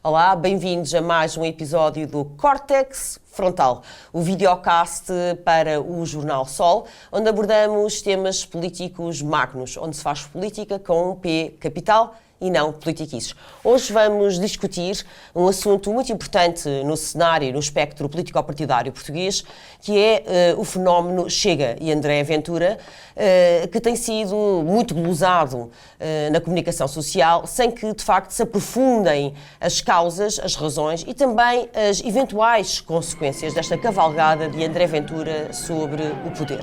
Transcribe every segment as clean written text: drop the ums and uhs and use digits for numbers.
Olá, bem-vindos a mais um episódio do Córtex Frontal, o videocast para o Jornal Sol, onde abordamos temas políticos magnos, onde se faz política com um P capital e não politiquices. Hoje vamos discutir um assunto muito importante no cenário, no espectro político-partidário português, que é o fenómeno Chega e André Ventura, que tem sido muito glosado na comunicação social, sem que, de facto, se aprofundem as causas, as razões e também as eventuais consequências desta cavalgada de André Ventura sobre o poder.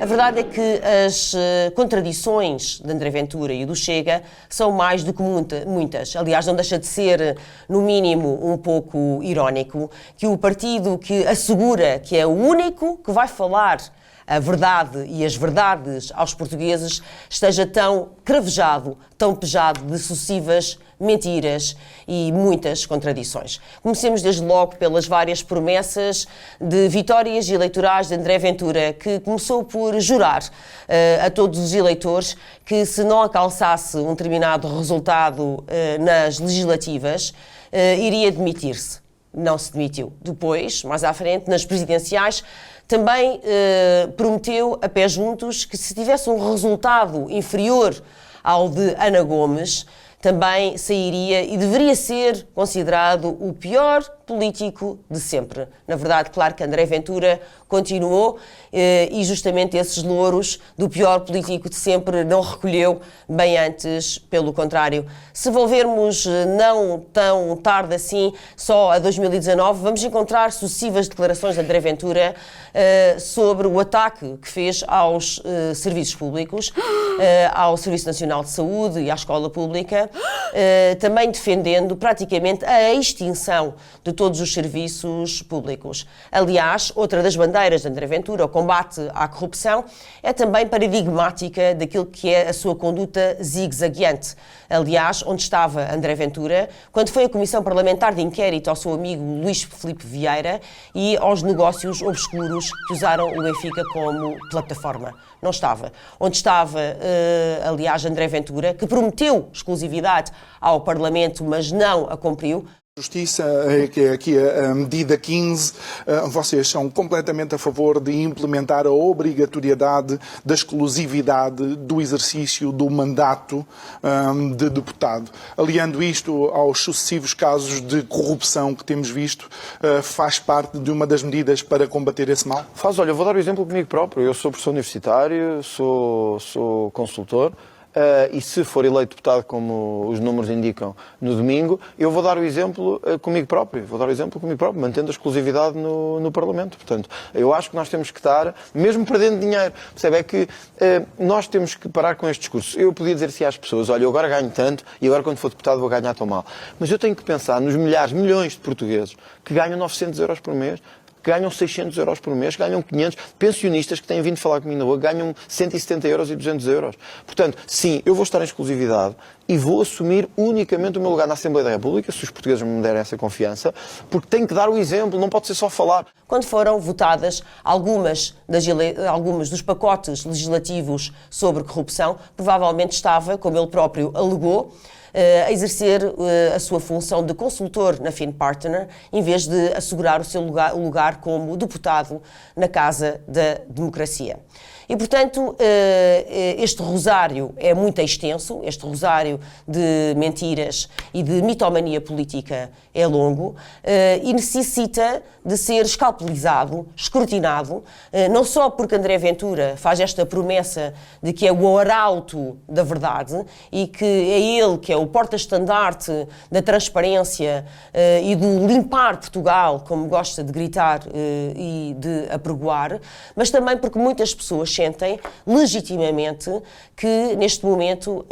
A verdade é que as contradições de André Ventura e do Chega são mais do que muitas. Aliás, não deixa de ser, no mínimo, um pouco irónico que o partido que assegura que é o único que vai falar a verdade e as verdades aos portugueses esteja tão cravejado, tão pejado de sucessivas mentiras e muitas contradições. Comecemos desde logo pelas várias promessas de vitórias eleitorais de André Ventura, que começou por jurar a todos os eleitores que se não alcançasse um determinado resultado nas legislativas, iria demitir-se. Não se demitiu. Depois, mais à frente, nas presidenciais, também prometeu a pé juntos que se tivesse um resultado inferior ao de Ana Gomes, também sairia e deveria ser considerado o pior político de sempre. Na verdade, claro que André Ventura continuou e justamente esses louros do pior político de sempre não recolheu, bem antes, pelo contrário. Se volvermos não tão tarde assim, só a 2019, vamos encontrar sucessivas declarações de André Ventura sobre o ataque que fez aos serviços públicos, ao Serviço Nacional de Saúde e à escola pública, também defendendo praticamente a extinção de todos os serviços públicos. Aliás, outra das bandeiras de André Ventura, o combate à corrupção, é também paradigmática daquilo que é a sua conduta zigue-zagueante. Aliás, onde estava André Ventura quando foi a Comissão Parlamentar de Inquérito ao seu amigo Luís Filipe Vieira e aos negócios obscuros que usaram o Benfica como plataforma. Não estava. Onde estava, aliás, André Ventura, que prometeu exclusividade ao Parlamento, mas não a cumpriu. Justiça, que é aqui a medida 15, vocês são completamente a favor de implementar a obrigatoriedade da exclusividade do exercício do mandato de deputado. Aliando isto aos sucessivos casos de corrupção que temos visto, faz parte de uma das medidas para combater esse mal? Olha, eu vou dar o exemplo comigo próprio. Eu sou professor universitário, sou consultor. E se for eleito deputado, como os números indicam, no domingo, eu vou dar o exemplo comigo próprio. Mantendo a exclusividade no Parlamento. Portanto, eu acho que nós temos que estar, mesmo perdendo dinheiro, percebe? É que nós temos que parar com este discurso. Eu podia dizer assim às pessoas, olha, eu agora ganho tanto e agora quando for deputado vou ganhar tão mal. Mas eu tenho que pensar nos milhões de portugueses que ganham 900 euros por mês, que ganham 600 euros por mês, que ganham 500, pensionistas que têm vindo falar comigo na rua, ganham 170 euros e 200 euros. Portanto, sim, eu vou estar em exclusividade e vou assumir unicamente o meu lugar na Assembleia da República, se os portugueses me derem essa confiança, porque tenho que dar o exemplo, não pode ser só falar. Quando foram votadas algumas dos pacotes legislativos sobre corrupção, provavelmente estava, como ele próprio alegou, a exercer a sua função de consultor na FinPartner, em vez de assegurar o seu lugar como deputado na Casa da Democracia. E, portanto, este rosário é muito extenso, este rosário de mentiras e de mitomania política é longo e necessita de ser escalpelizado, escrutinado, não só porque André Ventura faz esta promessa de que é o arauto da verdade e que é ele que é o porta-estandarte da transparência e do limpar Portugal, como gosta de gritar e de apregoar, mas também porque muitas pessoas sentem legitimamente que neste momento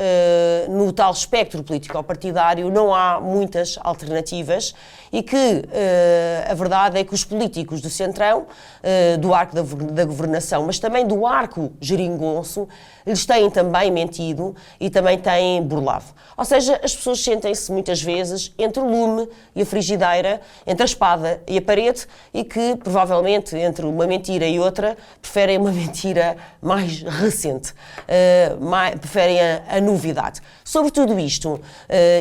no tal espectro político-partidário não há muitas alternativas e que a verdade é que os políticos do Centrão, do arco da governação, mas também do arco geringonço, lhes têm também mentido e também têm burlado. Ou seja, as pessoas sentem-se muitas vezes entre o lume e a frigideira, entre a espada e a parede, e que provavelmente entre uma mentira e outra preferem uma mentira mais recente, preferem a novidade. Sobre tudo isto,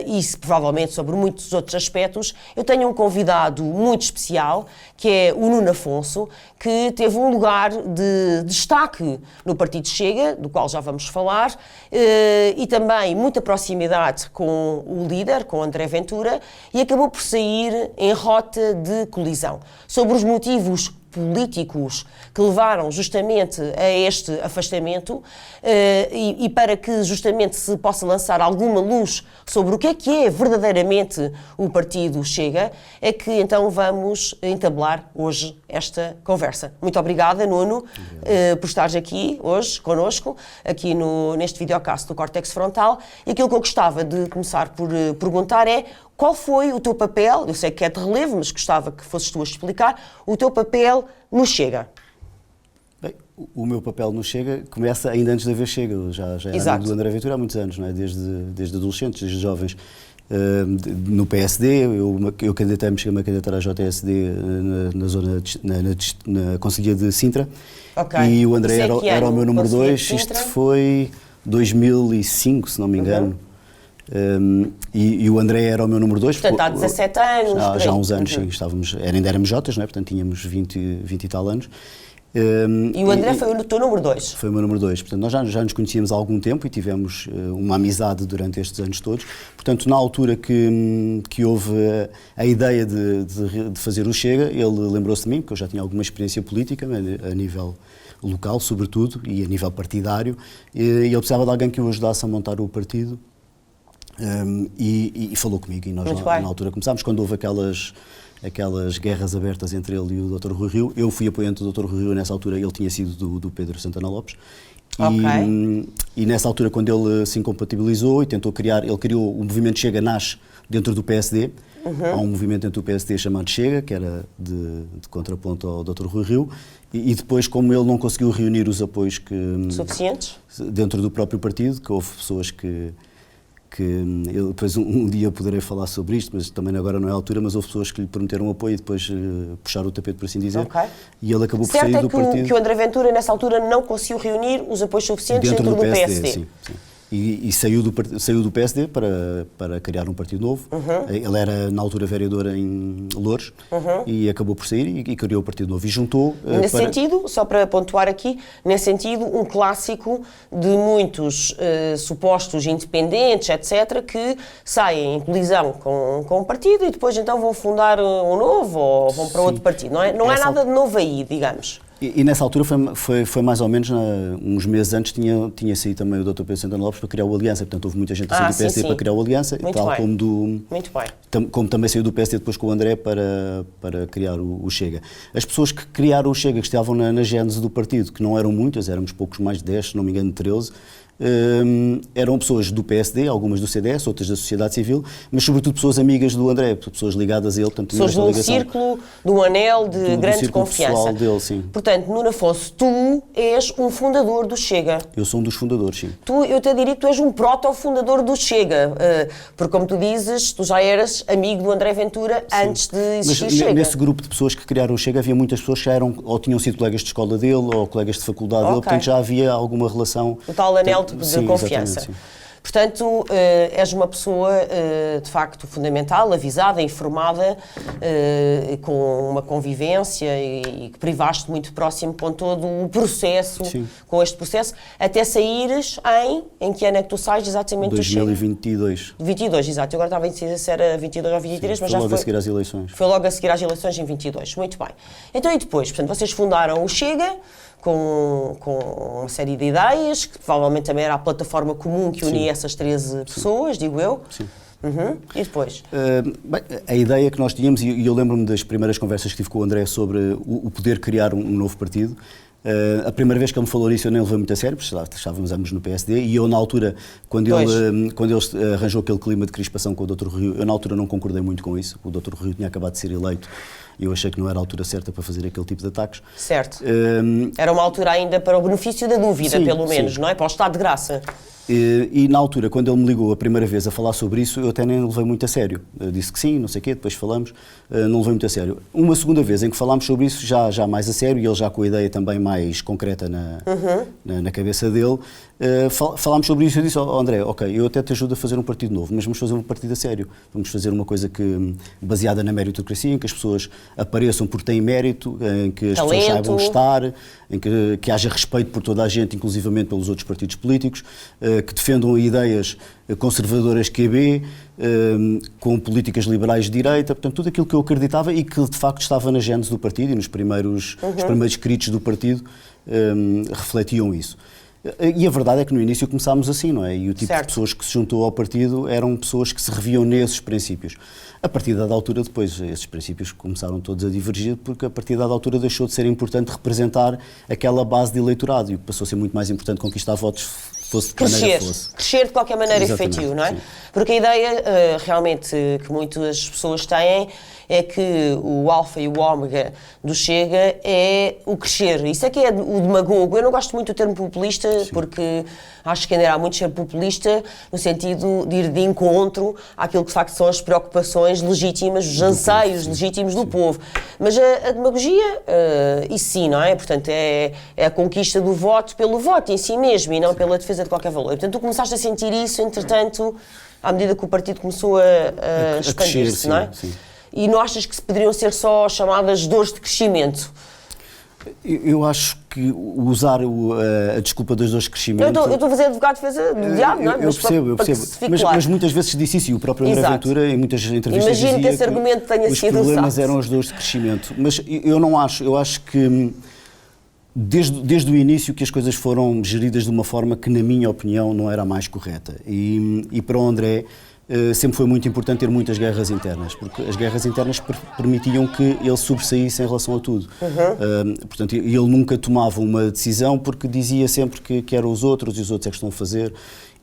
e provavelmente sobre muitos outros aspectos, eu tenho um convidado muito especial, que é o Nuno Afonso, que teve um lugar de destaque no Partido Chega, do qual já vamos falar, e também muita proximidade com o líder, com André Ventura, e acabou por sair em rota de colisão. Sobre os motivos políticos que levaram justamente a este afastamento e para que justamente se possa lançar alguma luz sobre o que é verdadeiramente o Partido Chega, é que então vamos entablar hoje esta conversa. Muito obrigada, Nuno, por estares aqui hoje connosco, aqui neste videocast do Córtex Frontal, e aquilo que eu gostava de começar por perguntar é: qual foi o teu papel, eu sei que é de relevo, mas gostava que fosses tu a explicar, o teu papel no Chega? Bem, o meu papel no Chega começa ainda antes de haver Chega. Eu já era amigo do André Ventura há muitos anos, não é? Desde adolescentes, desde jovens. No PSD, eu candidatei-me, cheguei-me a candidatar à JSD na zona, na Conselhia de Sintra. Okay. E o André era o meu número 2. Isto foi 2005, se não me engano. E o André era o meu número 2. Portanto, há 17 anos. Já há uns anos, sim, ainda éramos Jotas, não é? Portanto tínhamos 20 e tal anos. E o André foi o teu número 2? Foi o meu número 2. Portanto, nós já nos conhecíamos há algum tempo e tivemos uma amizade durante estes anos todos. Portanto, na altura que houve a ideia de fazer o Chega, ele lembrou-se de mim, porque eu já tinha alguma experiência política, a nível local, sobretudo, e a nível partidário, e ele precisava de alguém que o ajudasse a montar o partido. E falou comigo, e nós na altura começámos, quando houve aquelas guerras abertas entre ele e o Dr. Rui Rio. Eu fui apoiante do Dr. Rui Rio nessa altura, ele tinha sido do Pedro Santana Lopes. E nessa altura, quando ele se incompatibilizou e tentou ele criou o movimento Chega, nasce dentro do PSD. Há um movimento dentro do PSD chamado Chega, que era de contraponto ao Dr. Rui Rio, e depois, como ele não conseguiu reunir os apoios suficientes dentro do próprio partido, que houve pessoas que eu depois um dia poderei falar sobre isto, mas também agora não é a altura, mas houve pessoas que lhe prometeram apoio e depois puxaram o tapete, por assim dizer. E ele acabou por sair do partido. Certo é que o André Ventura, nessa altura, não conseguiu reunir os apoios suficientes dentro do PSD. Sim. E saiu do PSD para criar um partido novo. Ele era, na altura, vereador em Loures e acabou por sair e criou o partido novo. E juntou... Nesse sentido, só para pontuar aqui, nesse sentido, um clássico de muitos supostos independentes, etc., que saem em colisão com um partido e depois então vão fundar um novo ou vão para outro partido. Não é nada de novo aí, digamos. E nessa altura foi mais ou menos, uns meses antes, tinha saído também o Dr. Pedro Santana Lopes para criar o Aliança. Portanto, houve muita gente a sair do PSD para criar o Aliança, como também saiu do PSD depois com o André para criar o Chega. As pessoas que criaram o Chega, que estavam na gênese do partido, que não eram muitas, éramos poucos mais de 10, se não me engano 13, eram pessoas do PSD, algumas do CDS, outras da sociedade civil, mas sobretudo pessoas amigas do André, pessoas ligadas a ele. Pessoas de um círculo, de um anel de grande confiança. Dele, sim. Portanto, Nuno Afonso, tu és um fundador do Chega. Eu sou um dos fundadores, sim. Eu até diria que tu és um proto-fundador do Chega, porque como tu dizes, tu já eras amigo do André Ventura antes de existir o Chega. Nesse grupo de pessoas que criaram o Chega havia muitas pessoas que já eram, ou tinham sido colegas de escola dele, ou colegas de faculdade dele, portanto já havia alguma relação. O tal anel de confiança. Portanto, és uma pessoa, de facto, fundamental, avisada, informada, com uma convivência e que privaste muito próximo com todo o processo, com este processo, até saíres em que ano é que tu sais exatamente do Chega? 2022. 22, exato. Eu agora estava a dizer se era 22 ou 23, mas já foi... Foi logo a seguir às eleições. Foi logo a seguir às eleições em 22. Muito bem. Então, e depois? Portanto, vocês fundaram o Chega, com uma série de ideias, que provavelmente também era a plataforma comum que unia essas 13 pessoas, digo eu. Sim. E depois? Bem, a ideia que nós tínhamos, e eu lembro-me das primeiras conversas que tive com o André sobre o poder criar um novo partido. A primeira vez que ele me falou isso eu nem levei muito a sério, porque estávamos ambos no PSD, e eu na altura, quando ele arranjou aquele clima de crispação com o Dr. Rio, eu na altura não concordei muito com isso. O Dr. Rio tinha acabado de ser eleito eu achei que não era a altura certa para fazer aquele tipo de ataques. Certo. Era uma altura ainda para o benefício da dúvida, sim, pelo menos, sim. não é? Para o estado de graça. E na altura, quando ele me ligou a primeira vez a falar sobre isso, eu até nem levei muito a sério. Eu disse que sim, não sei o quê, depois falamos, não levei muito a sério. Uma segunda vez em que falámos sobre isso, já mais a sério, e ele já com a ideia também mais concreta na cabeça dele, falámos sobre isso e eu disse, André, ok, eu até te ajudo a fazer um partido novo, mas vamos fazer um partido a sério. Vamos fazer uma coisa baseada na meritocracia, em que as pessoas apareçam porque têm mérito, em que as pessoas saibam estar, em que haja respeito por toda a gente, inclusivamente pelos outros partidos políticos, que defendam ideias conservadoras QB, com políticas liberais de direita, portanto, tudo aquilo que eu acreditava e que de facto estava na gênese do partido e nos primeiros escritos do partido refletiam isso. E a verdade é que no início começámos assim, não é? E o tipo de pessoas que se juntou ao partido eram pessoas que se reviam nesses princípios. A partir da altura, depois, esses princípios começaram todos a divergir, porque a partir da altura deixou de ser importante representar aquela base de eleitorado e passou a ser muito mais importante conquistar votos, fosse de que maneira fosse. Crescer de qualquer maneira efetivo, não é? Sim. Porque a ideia realmente que muitas pessoas têm é que o alfa e o ômega do Chega é o crescer. Isso é que é o demagogo. Eu não gosto muito do termo populista, porque acho que ainda há muito ser populista no sentido de ir de encontro àquilo que de facto são as preocupações legítimas, os anseios legítimos do povo. Mas a demagogia, isso sim, não é? Portanto, é a conquista do voto pelo voto em si mesmo e não pela defesa de qualquer valor. Portanto, tu começaste a sentir isso, entretanto, à medida que o partido começou a expandir-se, não é? Sim. E não achas que poderiam ser só chamadas dores de crescimento? Eu acho que usar a desculpa das dores de crescimento... Eu estou a fazer advogado de defesa do diabo, não é? Eu percebo. Mas muitas vezes disse isso, e o próprio André Ventura, em muitas entrevistas, imagino que esse argumento tenha sido usado. Os problemas eram as dores de crescimento. Mas eu não acho. Eu acho que desde o início que as coisas foram geridas de uma forma que, na minha opinião, não era a mais correta. E para o André sempre foi muito importante ter muitas guerras internas, porque as guerras internas permitiam que ele sobressaísse em relação a tudo. Portanto, ele nunca tomava uma decisão porque dizia sempre que eram os outros e os outros é que estão a fazer.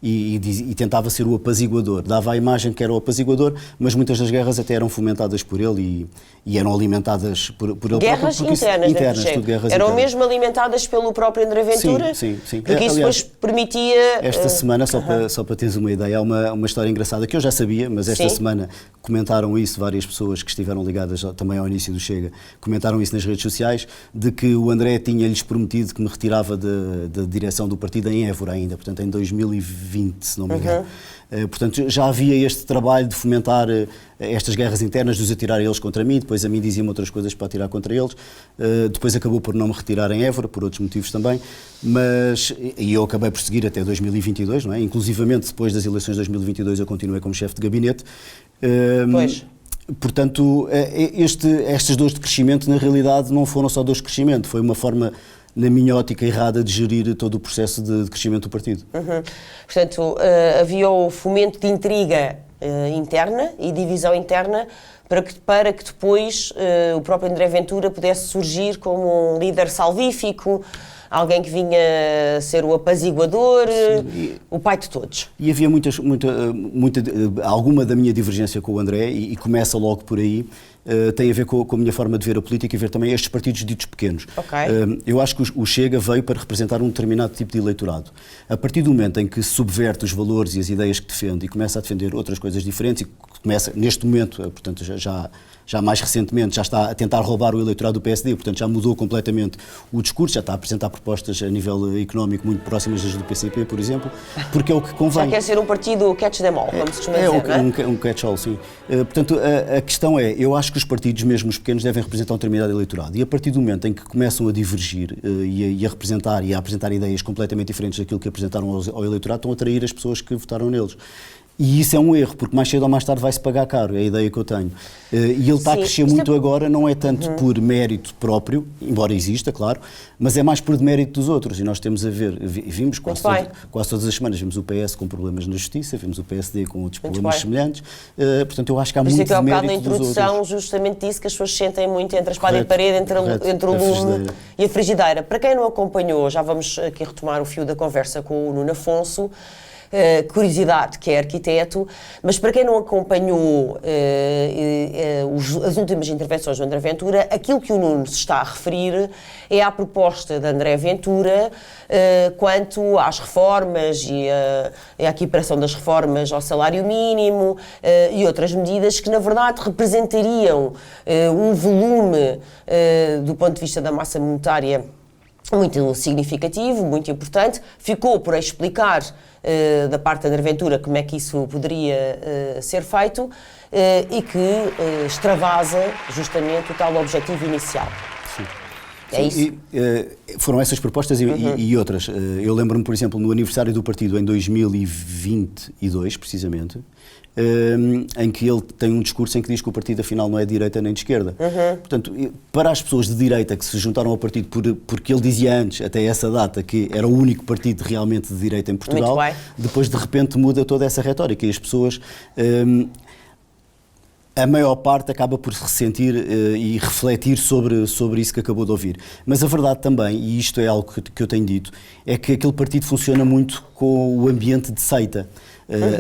E tentava ser o apaziguador. Dava a imagem que era o apaziguador, mas muitas das guerras até eram fomentadas por ele e eram alimentadas por ele guerras próprio. Internas, tudo guerras eram internas. Mesmo alimentadas pelo próprio André Ventura? Sim. Porque isso depois permitia... Esta semana, só para teres uma ideia, há uma história engraçada que eu já sabia, mas esta semana comentaram isso várias pessoas que estiveram ligadas também ao início do Chega, comentaram isso nas redes sociais, de que o André tinha-lhes prometido que me retirava da direção do partido em Évora ainda, portanto em 2020, se não me engano. Portanto, já havia este trabalho de fomentar estas guerras internas, de os atirar eles contra mim, depois a mim diziam outras coisas para atirar contra eles, depois acabou por não me retirar em Évora, por outros motivos também, e eu acabei por seguir até 2022, não é? Inclusivamente depois das eleições de 2022 eu continuei como chefe de gabinete. Portanto, estas dores de crescimento na realidade não foram só dores de crescimento, foi uma forma, na minha ótica errada, de gerir todo o processo de crescimento do partido. Portanto, havia o fomento de intriga interna e divisão interna para que depois o próprio André Ventura pudesse surgir como um líder salvífico, alguém que vinha ser o apaziguador, o pai de todos. E havia alguma da minha divergência com o André, e começa logo por aí, tem a ver com a minha forma de ver a política e ver também estes partidos ditos pequenos. Eu acho que o Chega veio para representar um determinado tipo de eleitorado. A partir do momento em que subverte os valores e as ideias que defende e começa a defender outras coisas diferentes, e começa, neste momento, portanto, já mais recentemente, já está a tentar roubar o eleitorado do PSD, portanto já mudou completamente o discurso, já está a apresentar propostas a nível económico muito próximas das do PCP, por exemplo, porque é o que convém. Já quer ser um partido catch them all, como se costuma dizer, um catch-all, sim. Portanto, a questão é, eu acho que os partidos, mesmo os pequenos, devem representar um determinado eleitorado, e a partir do momento em que começam a divergir e a representar e a apresentar ideias completamente diferentes daquilo que apresentaram ao eleitorado, estão a atrair as pessoas que votaram neles. E isso é um erro, porque mais cedo ou mais tarde vai-se pagar caro, é a ideia que eu tenho. E ele está a crescer muito agora, não é tanto por mérito próprio, embora exista, claro, mas é mais por demérito dos outros. E nós temos a ver, vimos quase todas as semanas, vimos o PS com problemas na justiça, vimos o PSD com outros problemas semelhantes. Portanto, eu acho que há muito demérito dos outros. Na introdução justamente disse que as pessoas sentem muito entre a espada e a parede, entre o lume e a frigideira. Para quem não acompanhou, já vamos aqui retomar o fio da conversa com o Nuno Afonso. curiosidade, que é arquiteto, mas para quem não acompanhou as últimas intervenções do André Ventura, aquilo que o Nuno se está a referir é à proposta de André Ventura quanto às reformas e à equiparação das reformas ao salário mínimo e outras medidas que, na verdade, representariam um volume, do ponto de vista da massa monetária, muito significativo, muito importante. Ficou por explicar da parte de André Ventura como é que isso poderia ser feito e que extravasa justamente o tal objetivo inicial. Sim. É isso? Foram essas propostas e outras. Eu lembro-me, por exemplo, no aniversário do partido em 2022, precisamente, em que ele tem um discurso em que diz que o partido afinal não é de direita nem de esquerda. Portanto, para as pessoas de direita que se juntaram ao partido porque ele dizia antes, até essa data, que era o único partido realmente de direita em Portugal, depois de repente muda toda essa retórica e as pessoas... a maior parte acaba por se ressentir e refletir sobre isso que acabou de ouvir. Mas a verdade também, e isto é algo que eu tenho dito, é que aquele partido funciona muito com o ambiente de seita,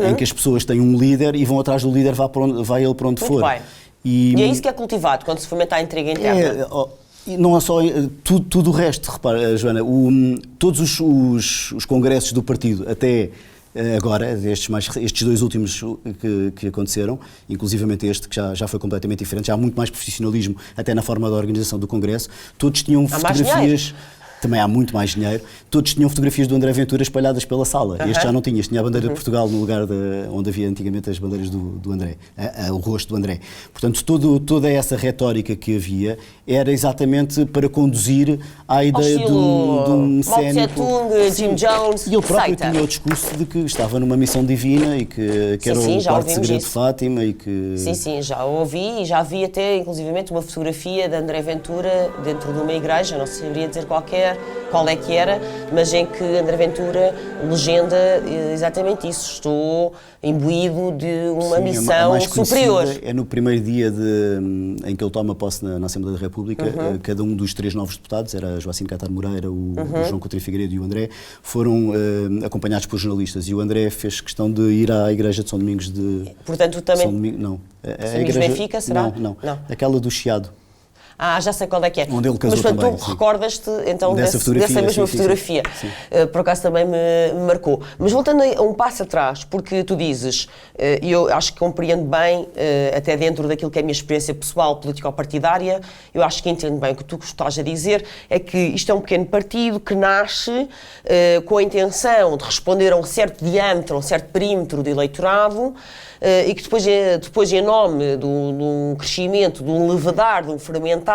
em que as pessoas têm um líder e vão atrás do líder, vai ele para onde for. Bem. E é isso que é cultivado quando se fomenta a intriga interna. Não é só tudo o resto, repara, Joana, todos os congressos do partido, até... agora, estes dois últimos que aconteceram, inclusivamente este, que já foi completamente diferente, já há muito mais profissionalismo, até na forma da organização do Congresso, todos tinham fotografias... Também há muito mais dinheiro. Todos tinham fotografias do André Ventura espalhadas pela sala. Este já não tinha. Este tinha a bandeira de Portugal no lugar onde havia antigamente as bandeiras do André. O rosto do André. Portanto, toda essa retórica que havia era exatamente para conduzir à ideia de um cénico. Mao Tse-tung, Jim Jones, e ele próprio tinha o discurso de que estava numa missão divina e que era o quarto segredo de Fátima e que... Sim, já ouvi e já vi até, inclusivamente, uma fotografia de André Ventura dentro de uma igreja, não saberia dizer qual é que era, mas em que André Ventura legenda exatamente isso. Estou imbuído de uma missão superior. É no primeiro dia em que ele toma posse na Assembleia da República, cada um dos 3 novos deputados, era Joacim Catar Moreira, o João Coutinho Figueiredo e o André, foram acompanhados por jornalistas, e o André fez questão de ir à igreja de São Domingos de... Portanto, também... São Domingos, não. São Domingos Benfica, será? Não. Aquela do Chiado. Já sei qual é que é. Onde ele casou. Mas portanto, também, tu recordas-te então dessa mesma fotografia. Sim. Por acaso também me marcou. Mas voltando a um passo atrás, porque tu dizes, e eu acho que compreendo bem, até dentro daquilo que é a minha experiência pessoal político-partidária, eu acho que entendo bem o que tu estás a dizer, é que isto é um pequeno partido que nasce com a intenção de responder a um certo diâmetro, a um certo perímetro de eleitorado, e que depois em nome de um crescimento, de um levedar, de um fermentar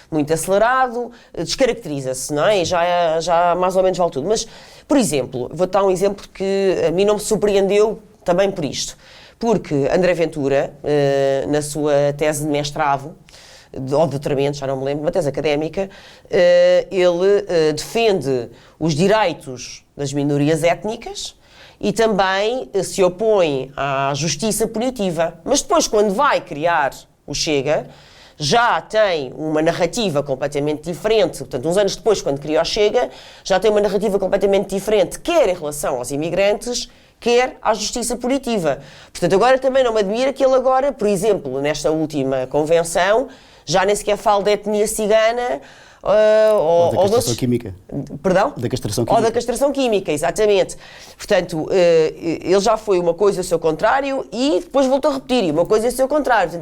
muito acelerado, descaracteriza-se, não é? E já mais ou menos vale tudo. Mas, por exemplo, vou dar um exemplo que a mim não me surpreendeu também por isto. Porque André Ventura, na sua tese de mestrado, ou de doutoramento, já não me lembro, uma tese académica, ele defende os direitos das minorias étnicas e também se opõe à justiça punitiva. Mas depois, quando vai criar o Chega, já tem uma narrativa completamente diferente. Portanto, uns anos depois, quando cria o Chega, já tem uma narrativa completamente diferente, quer em relação aos imigrantes, quer à justiça punitiva. Portanto, agora também não me admira que ele agora, por exemplo, nesta última convenção, já nem sequer fala da etnia cigana, ou da castração química. Perdão? Da castração química. Ou da castração química, exatamente. Portanto, ele já foi uma coisa e o seu contrário e depois voltou a repetir, e uma coisa e o seu contrário.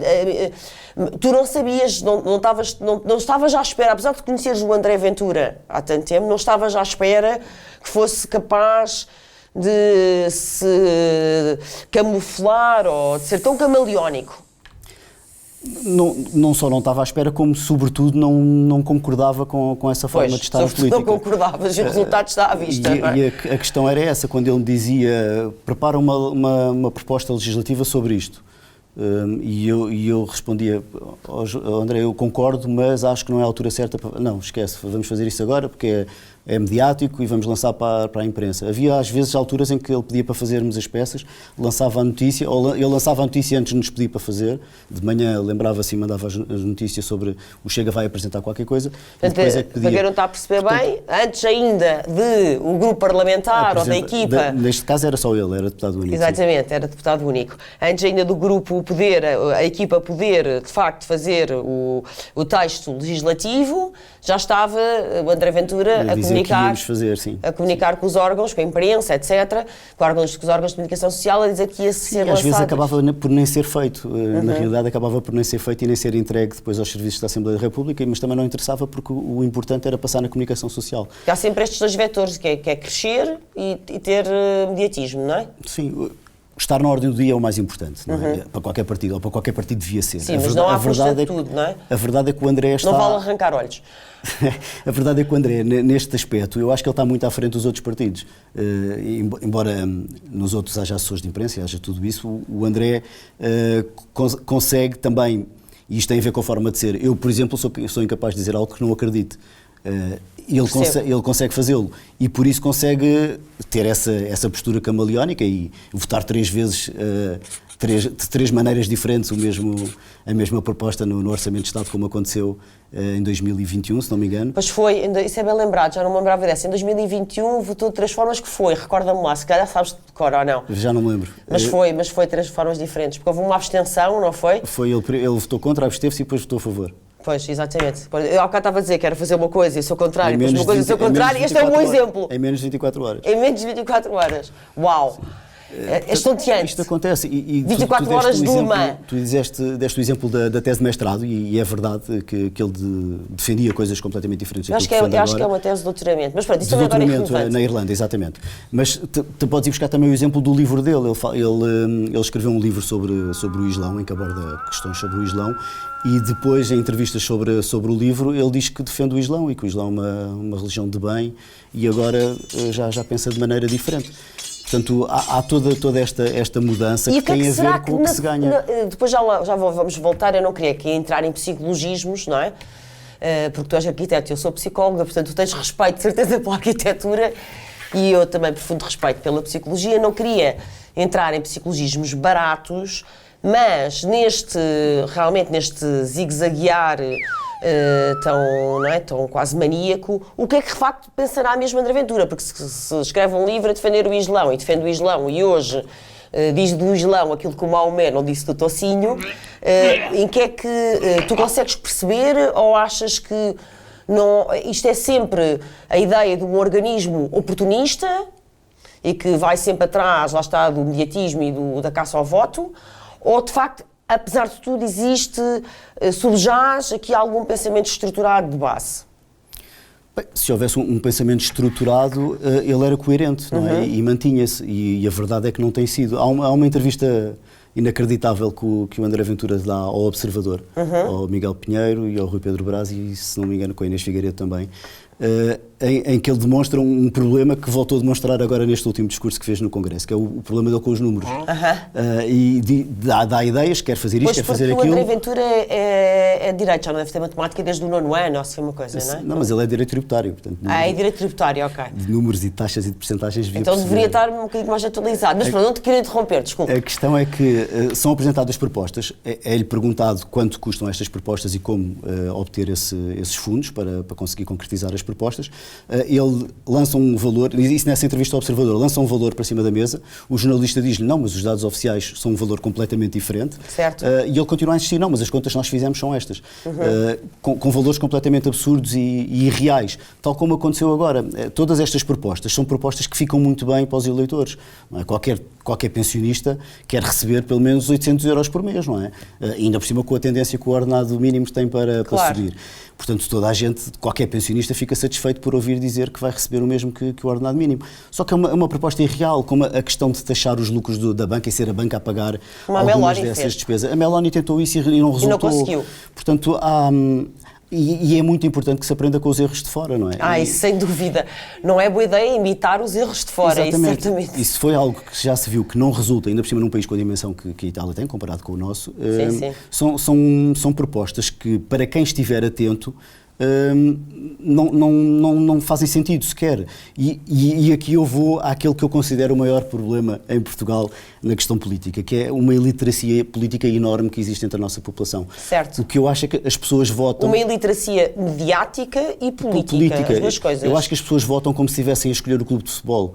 Tu não sabias, não estavas à espera, apesar de conheceres o André Ventura há tanto tempo, não estavas à espera que fosse capaz de se camuflar ou de ser tão camaleónico. Não só não estava à espera, como sobretudo não concordava com essa forma de estar na política. Não concordavas e o resultado está à vista. E a questão era essa, quando ele me dizia, prepara uma proposta legislativa sobre isto. E eu respondia, André, eu concordo, mas acho que não é a altura certa para... Não, esquece, vamos fazer isso agora, porque é mediático e vamos lançar para a imprensa. Havia às vezes alturas em que ele pedia para fazermos as peças, lançava a notícia, ou ele lançava a notícia antes de nos pedir para fazer, de manhã lembrava-se e mandava as notícias sobre o Chega vai apresentar qualquer coisa. Portanto, depois é que pedia. para quem não está a perceber bem, antes ainda de o grupo parlamentar ou da equipa... Neste caso era só ele, era deputado único. Exatamente, sim. Era deputado único. Antes ainda do grupo poder, a equipa poder, de facto, fazer o texto legislativo, já estava o André Ventura a comunicar com os órgãos, com a imprensa, etc., com os órgãos de comunicação social, a dizer que ia ser lançado. Às vezes acabava por nem ser feito. Na realidade acabava por nem ser feito e nem ser entregue depois aos serviços da Assembleia da República, mas também não interessava porque o importante era passar na comunicação social. Há sempre estes dois vetores, que é crescer e ter mediatismo, não é? Sim. Estar na ordem do dia é o mais importante, não é? Para qualquer partido, ou para qualquer partido devia ser. Sim, mas não há custa de tudo, não é? A verdade é que o André está... Não vale arrancar olhos. A verdade é que o André, neste aspecto, eu acho que ele está muito à frente dos outros partidos. Embora nos outros haja assessores de imprensa, haja tudo isso, o André consegue também, e isto tem a ver com a forma de ser. Eu, por exemplo, sou incapaz de dizer algo que não acredito. Ele consegue fazê-lo e por isso consegue ter essa postura camaleónica e votar 3 vezes de 3 maneiras diferentes a mesma proposta no Orçamento de Estado, como aconteceu em 2021, se não me engano. Pois foi, isso é bem lembrado, já não me lembrava dessa. Em 2021 votou de 3 formas que foi, recorda-me lá, se calhar sabes de cor ou não. Já não me lembro. Mas foi 3 formas diferentes, porque houve uma abstenção, não foi? Foi, ele votou contra, absteve-se e depois votou a favor. Pois, exatamente. Eu há bocado estava a dizer que era fazer uma coisa e o seu contrário, depois uma coisa e o seu contrário, e este é um bom exemplo. Em menos de 24 horas. Em menos de 24 horas. Uau! É estonteante. Isto acontece. E 24 horas de uma. Tu deste o exemplo da tese de mestrado e é verdade que ele defendia coisas completamente diferentes. Eu acho que é uma tese de doutoramento. Mas pronto, isso também agora é relevante. Na Irlanda, exatamente. Mas tu podes ir buscar também o exemplo do livro dele. Ele escreveu um livro sobre o Islão, em que aborda questões sobre o Islão. E depois, em entrevistas sobre o livro, ele diz que defende o Islão e que o Islão é uma religião de bem e agora já pensa de maneira diferente. Portanto, há toda esta mudança que tem a ver com o que se ganha. Depois vamos voltar, eu não queria aqui entrar em psicologismos, não é? Porque tu és arquiteto, eu sou psicóloga, portanto tu tens respeito, de certeza, pela arquitetura e eu também profundo respeito pela psicologia. Não queria entrar em psicologismos baratos, mas realmente neste zigue-zaguear tão quase maníaco, o que é que de facto pensará mesmo André Ventura? Porque se escreve um livro a defender o Islão e defende o Islão e hoje diz do Islão aquilo que o Maomé não disse do Tocinho, em que é que tu consegues perceber ou achas que isto é sempre a ideia de um organismo oportunista e que vai sempre atrás, lá está, do mediatismo e da caça ao voto, ou de facto, apesar de tudo, subjaz aqui algum pensamento estruturado de base? Bem, se houvesse um pensamento estruturado, ele era coerente, não é? E mantinha-se. E a verdade é que não tem sido. Há uma entrevista inacreditável que o André Ventura dá ao Observador, ao Miguel Pinheiro e ao Rui Pedro Brás e, se não me engano, com a Inês Figueiredo também, em que ele demonstra um problema que voltou a demonstrar agora neste último discurso que fez no Congresso, que é o problema dele com os números. E dá ideias, quer fazer isto, quer fazer aquilo. O André Ventura é direito, já não deve ter matemática desde o 9º ano, ou se foi uma coisa, não é? Não, mas ele é direito tributário. Portanto, é direito tributário, ok. De números e de taxas e de percentagens. Então deveria estar um bocadinho mais atualizado. Mas pronto, não te queria interromper, desculpa. A questão é que são apresentadas propostas, é-lhe perguntado quanto custam estas propostas e como obter esses fundos para conseguir concretizar as propostas. Ele lança um valor, isso nessa entrevista ao Observador, lança um valor para cima da mesa, o jornalista diz-lhe, não, mas os dados oficiais são um valor completamente diferente. Certo. E ele continua a insistir, não, mas as contas que nós fizemos são estas. Com valores completamente absurdos e irreais. Tal como aconteceu agora. Todas estas propostas são propostas que ficam muito bem para os eleitores. Não é? Qualquer pensionista quer receber pelo menos 800 euros por mês, não é? Ainda por cima com a tendência que o ordenado mínimo tem para subir. Portanto, toda a gente, qualquer pensionista fica satisfeito por ouvir dizer que vai receber o mesmo que o ordenado mínimo. Só que é uma proposta irreal, como a questão de taxar os lucros da banca e ser a banca a pagar algumas dessas despesas. A Meloni tentou isso e não resultou. E não conseguiu. Portanto, e é muito importante que se aprenda com os erros de fora, não é? Isso sem dúvida. Não é boa ideia imitar os erros de fora, exatamente. Isso certamente. Isso foi algo que já se viu que não resulta, ainda por cima num país com a dimensão que a Itália tem, comparado com o nosso. Sim. São propostas que, para quem estiver atento, não fazem sentido sequer. E aqui eu vou àquele que eu considero o maior problema em Portugal na questão política, que é uma iliteracia política enorme que existe entre a nossa população. Certo. O que eu acho é que as pessoas votam... Uma iliteracia mediática e política, as duas coisas. Eu acho que as pessoas votam como se estivessem a escolher o clube de futebol.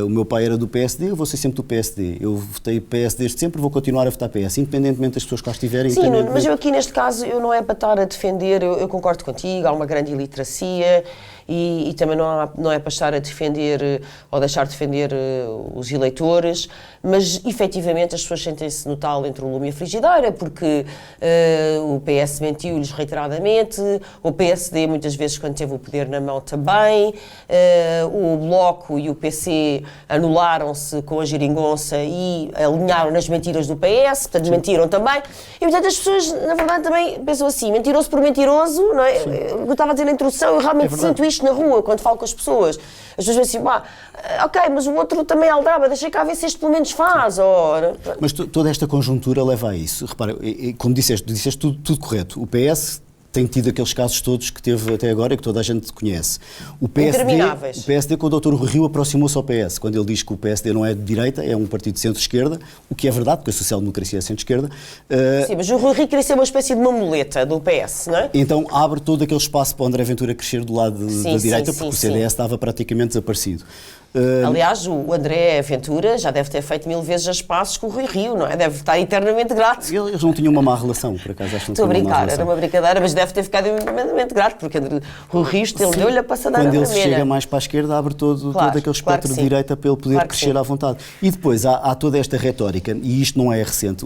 O meu pai era do PSD, eu vou ser sempre do PSD. Eu votei PS desde sempre, vou continuar a votar PS, independentemente das pessoas que lá estiverem. Sim, mas eu aqui neste caso, eu não é para estar a defender, eu concordo contigo, há uma grande iliteracia e também não é para estar a defender ou deixar de defender os eleitores, mas efetivamente as pessoas sentem-se no tal entre o lume e a frigideira, porque o PS mentiu-lhes reiteradamente, o PSD muitas vezes quando teve o poder na mão também, o Bloco e o PC anularam-se com a geringonça e alinharam nas mentiras do PS, portanto mentiram também, e portanto as pessoas na verdade também pensam assim, mentiroso por mentiroso, não é? Eu estava a dizer na introdução, eu realmente sinto isto na rua, quando falo com as pessoas dizem assim, ok, mas o outro também aldraba, deixa cá ver se este pelo menos faz. Mas toda esta conjuntura leva a isso. Repara, como disseste tudo correto. O PS tem tido aqueles casos todos que teve até agora e que toda a gente conhece. O PSD com o Dr. Rui Rio aproximou-se ao PS, quando ele diz que o PSD não é de direita, é um partido de centro-esquerda, o que é verdade, porque a social-democracia é centro-esquerda. Sim, mas o Rui Rio queria ser uma espécie de uma muleta do PS, não é? Então abre todo aquele espaço para o André Ventura crescer do lado da direita, porque o CDS estava praticamente desaparecido. Aliás, o André Ventura já deve ter feito 1000 vezes as pazes com o Rui Rio, não é? Deve estar eternamente grato. Eles não tinham uma má relação, por acaso. Acho que não Estou a brincar, era uma brincadeira, mas deve ter ficado eternamente grato, porque o Rui Rio deu-lhe a passadeira quando ele vermelha. chega mais para a esquerda, abre todo aquele espectro de direita para ele poder crescer à vontade. E depois há toda esta retórica, e isto não é recente,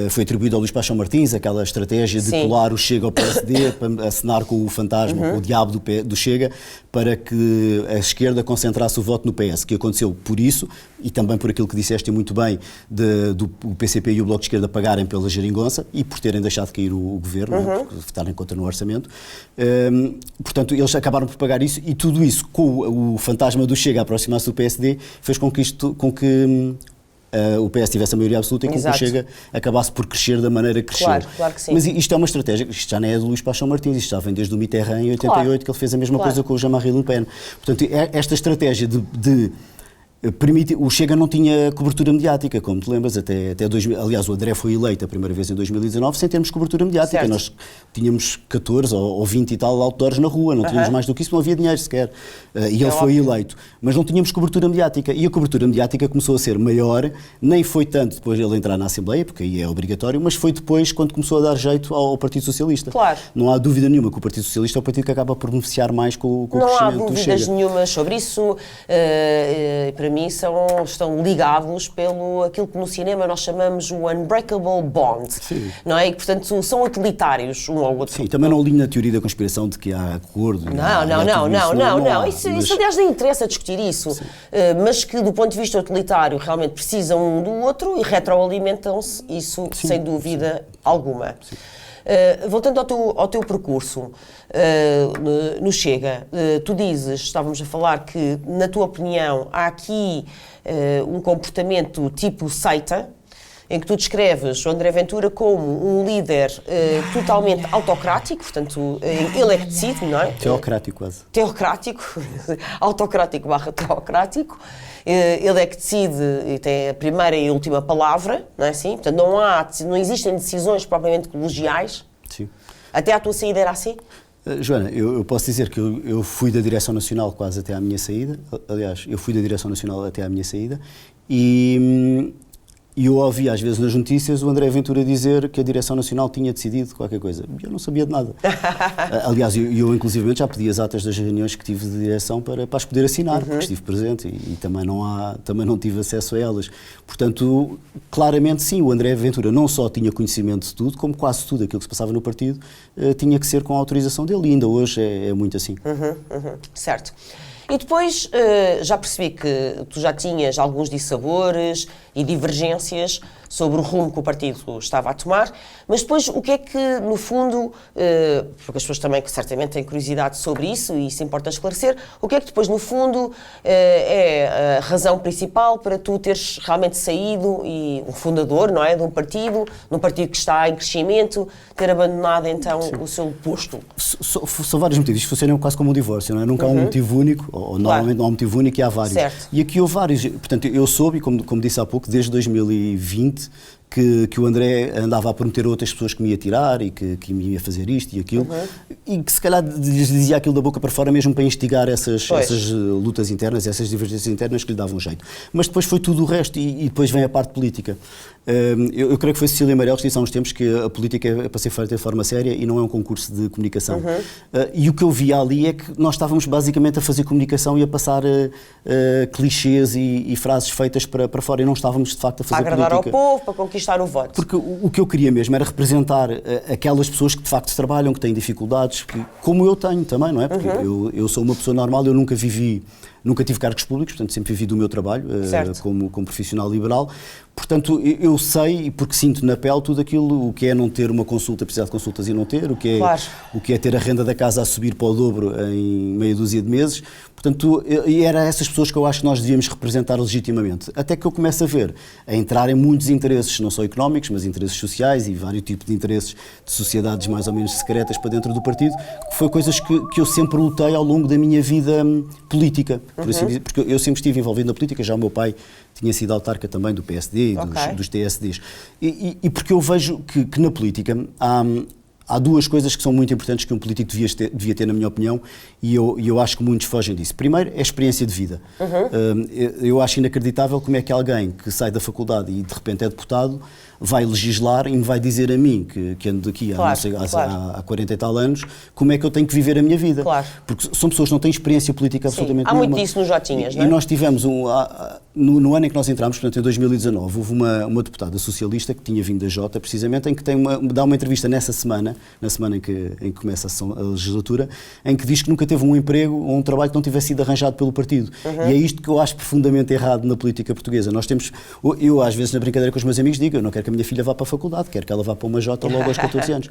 foi atribuído ao Luís Paixão Martins, aquela estratégia de colar o Chega ao PSD, para acenar com o fantasma, com o diabo do Chega, para que a esquerda concentrasse o voto no PS, que aconteceu por isso, e também por aquilo que disseste muito bem, do PCP e o Bloco de Esquerda pagarem pela geringonça e por terem deixado de cair o governo, por votarem contra no orçamento. Portanto, eles acabaram por pagar isso, e tudo isso, com o fantasma do Chega a aproximar-se do PSD, fez com que o PS tivesse a maioria absoluta e que o Chega acabasse por crescer da maneira que cresceu. Claro que sim. Mas isto é uma estratégia, isto já não é do Luís Paixão Martins, isto já vem desde o Mitterrand em 88, que ele fez a mesma coisa com o Jean-Marie Le Pen. Portanto, esta estratégia de permite, o Chega não tinha cobertura mediática, como te lembras, até 2000, aliás o André foi eleito a primeira vez em 2019 sem termos cobertura mediática, certo. Nós tínhamos 14 ou 20 e tal outdoors na rua, não tínhamos mais do que isso, não havia dinheiro sequer, e ele foi eleito, mas não tínhamos cobertura mediática, e a cobertura mediática começou a ser maior, nem foi tanto depois de ele entrar na Assembleia, porque aí é obrigatório, mas foi depois quando começou a dar jeito ao Partido Socialista. Claro. Não há dúvida nenhuma que o Partido Socialista é o partido que acaba por beneficiar mais com o crescimento do Chega. Não há dúvidas nenhumas sobre isso, para mim estão ligados pelo aquilo que no cinema nós chamamos o unbreakable bond, não é? E portanto são utilitários um ao outro. Sim, também não alinho na teoria da conspiração de que há acordo. Não. Isso aliás nem interessa discutir isso, mas que do ponto de vista utilitário realmente precisam um do outro e retroalimentam-se, isso sem dúvida alguma. Voltando ao teu percurso no Chega, tu dizes, estávamos a falar que, na tua opinião, há aqui um comportamento tipo seita, em que tu descreves o André Ventura como um líder totalmente autocrático, portanto, ele é que decide, não é? Teocrático quase. Teocrático, autocrático / teocrático. Ele é que decide e tem a primeira e a última palavra, não é assim? Portanto, não existem decisões propriamente colegiais. Sim. Até à tua saída era assim? Joana, eu posso dizer que eu fui da Direção Nacional quase até à minha saída. Aliás, eu fui da Direção Nacional até à minha saída e eu ouvi às vezes nas notícias o André Ventura dizer que a Direção Nacional tinha decidido qualquer coisa. Eu não sabia de nada. Aliás, eu inclusivamente já pedi as atas das reuniões que tive de direção para as poder assinar, porque estive presente e também não tive acesso a elas. Portanto, claramente sim, o André Ventura não só tinha conhecimento de tudo, como quase tudo aquilo que se passava no partido tinha que ser com a autorização dele, e ainda hoje é muito assim. Certo. E depois já percebi que tu já tinhas alguns dissabores e divergências sobre o rumo que o partido estava a tomar, mas depois o que é que, no fundo, porque as pessoas também que certamente têm curiosidade sobre isso e isso importa esclarecer, o que é que depois, no fundo, é a razão principal para tu teres realmente saído e um fundador, não é, de um partido que está em crescimento, ter abandonado então o seu posto? São vários motivos. Isto funciona quase como um divórcio, não é? Nunca há um motivo único, ou normalmente não há um motivo único e há vários. Certo. E aqui houve vários. Portanto, eu soube, como disse há pouco, desde 2020, que o André andava a prometer a outras pessoas que me ia tirar e que me ia fazer isto e aquilo, e que se calhar lhes dizia aquilo da boca para fora mesmo para instigar essas lutas internas, essas divergências internas que lhe davam jeito. Mas depois foi tudo o resto e depois vem a parte política. Eu creio que foi Cecília Meirelles que disse há uns tempos que a política é para ser feita de forma séria e não é um concurso de comunicação. E o que eu via ali é que nós estávamos basicamente a fazer comunicação e a passar clichês e frases feitas para fora e não estávamos de facto a fazer política. Para agradar ao povo, para conquistar o voto. Porque o que eu queria mesmo era representar aquelas pessoas que de facto trabalham, que têm dificuldades, como eu tenho também, não é? Porque eu sou uma pessoa normal, eu nunca tive cargos públicos, portanto sempre vivi do meu trabalho como profissional liberal. Portanto, eu sei, porque sinto na pele tudo aquilo, o que é não ter uma consulta, precisar de consultas e não ter, o que é ter a renda da casa a subir para o dobro em meia dúzia de meses. Portanto, e era essas pessoas que eu acho que nós devíamos representar legitimamente. Até que eu começo a entrar em muitos interesses, não só económicos, mas interesses sociais e vários tipos de interesses de sociedades mais ou menos secretas para dentro do partido, que foi coisas que eu sempre lutei ao longo da minha vida política, por assim dizer, porque eu sempre estive envolvido na política, já o meu pai tinha sido autarca também do PSD e dos TSDs. E porque eu vejo que na política há duas coisas que são muito importantes que um político devia ter, na minha opinião, e eu acho que muitos fogem disso. Primeiro, é a experiência de vida. Eu acho inacreditável como é que alguém que sai da faculdade e de repente é deputado vai legislar e me vai dizer a mim, que ando daqui há 40 e tal anos, como é que eu tenho que viver a minha vida. Claro. Porque são pessoas que não têm experiência política absolutamente nenhuma. Há muito disso nos Jotinhas, não é? E nós tivemos, no ano em que nós entramos, portanto em 2019, houve uma deputada socialista que tinha vindo da Jota, precisamente, em que dá uma entrevista nessa semana, na semana em que começa a legislatura, em que diz que nunca teve um emprego ou um trabalho que não tivesse sido arranjado pelo partido. E é isto que eu acho profundamente errado na política portuguesa. Nós temos, eu às vezes na brincadeira com os meus amigos digo, eu não quero que a minha filha vá para a faculdade, quero que ela vá para uma Jota logo aos 14 anos.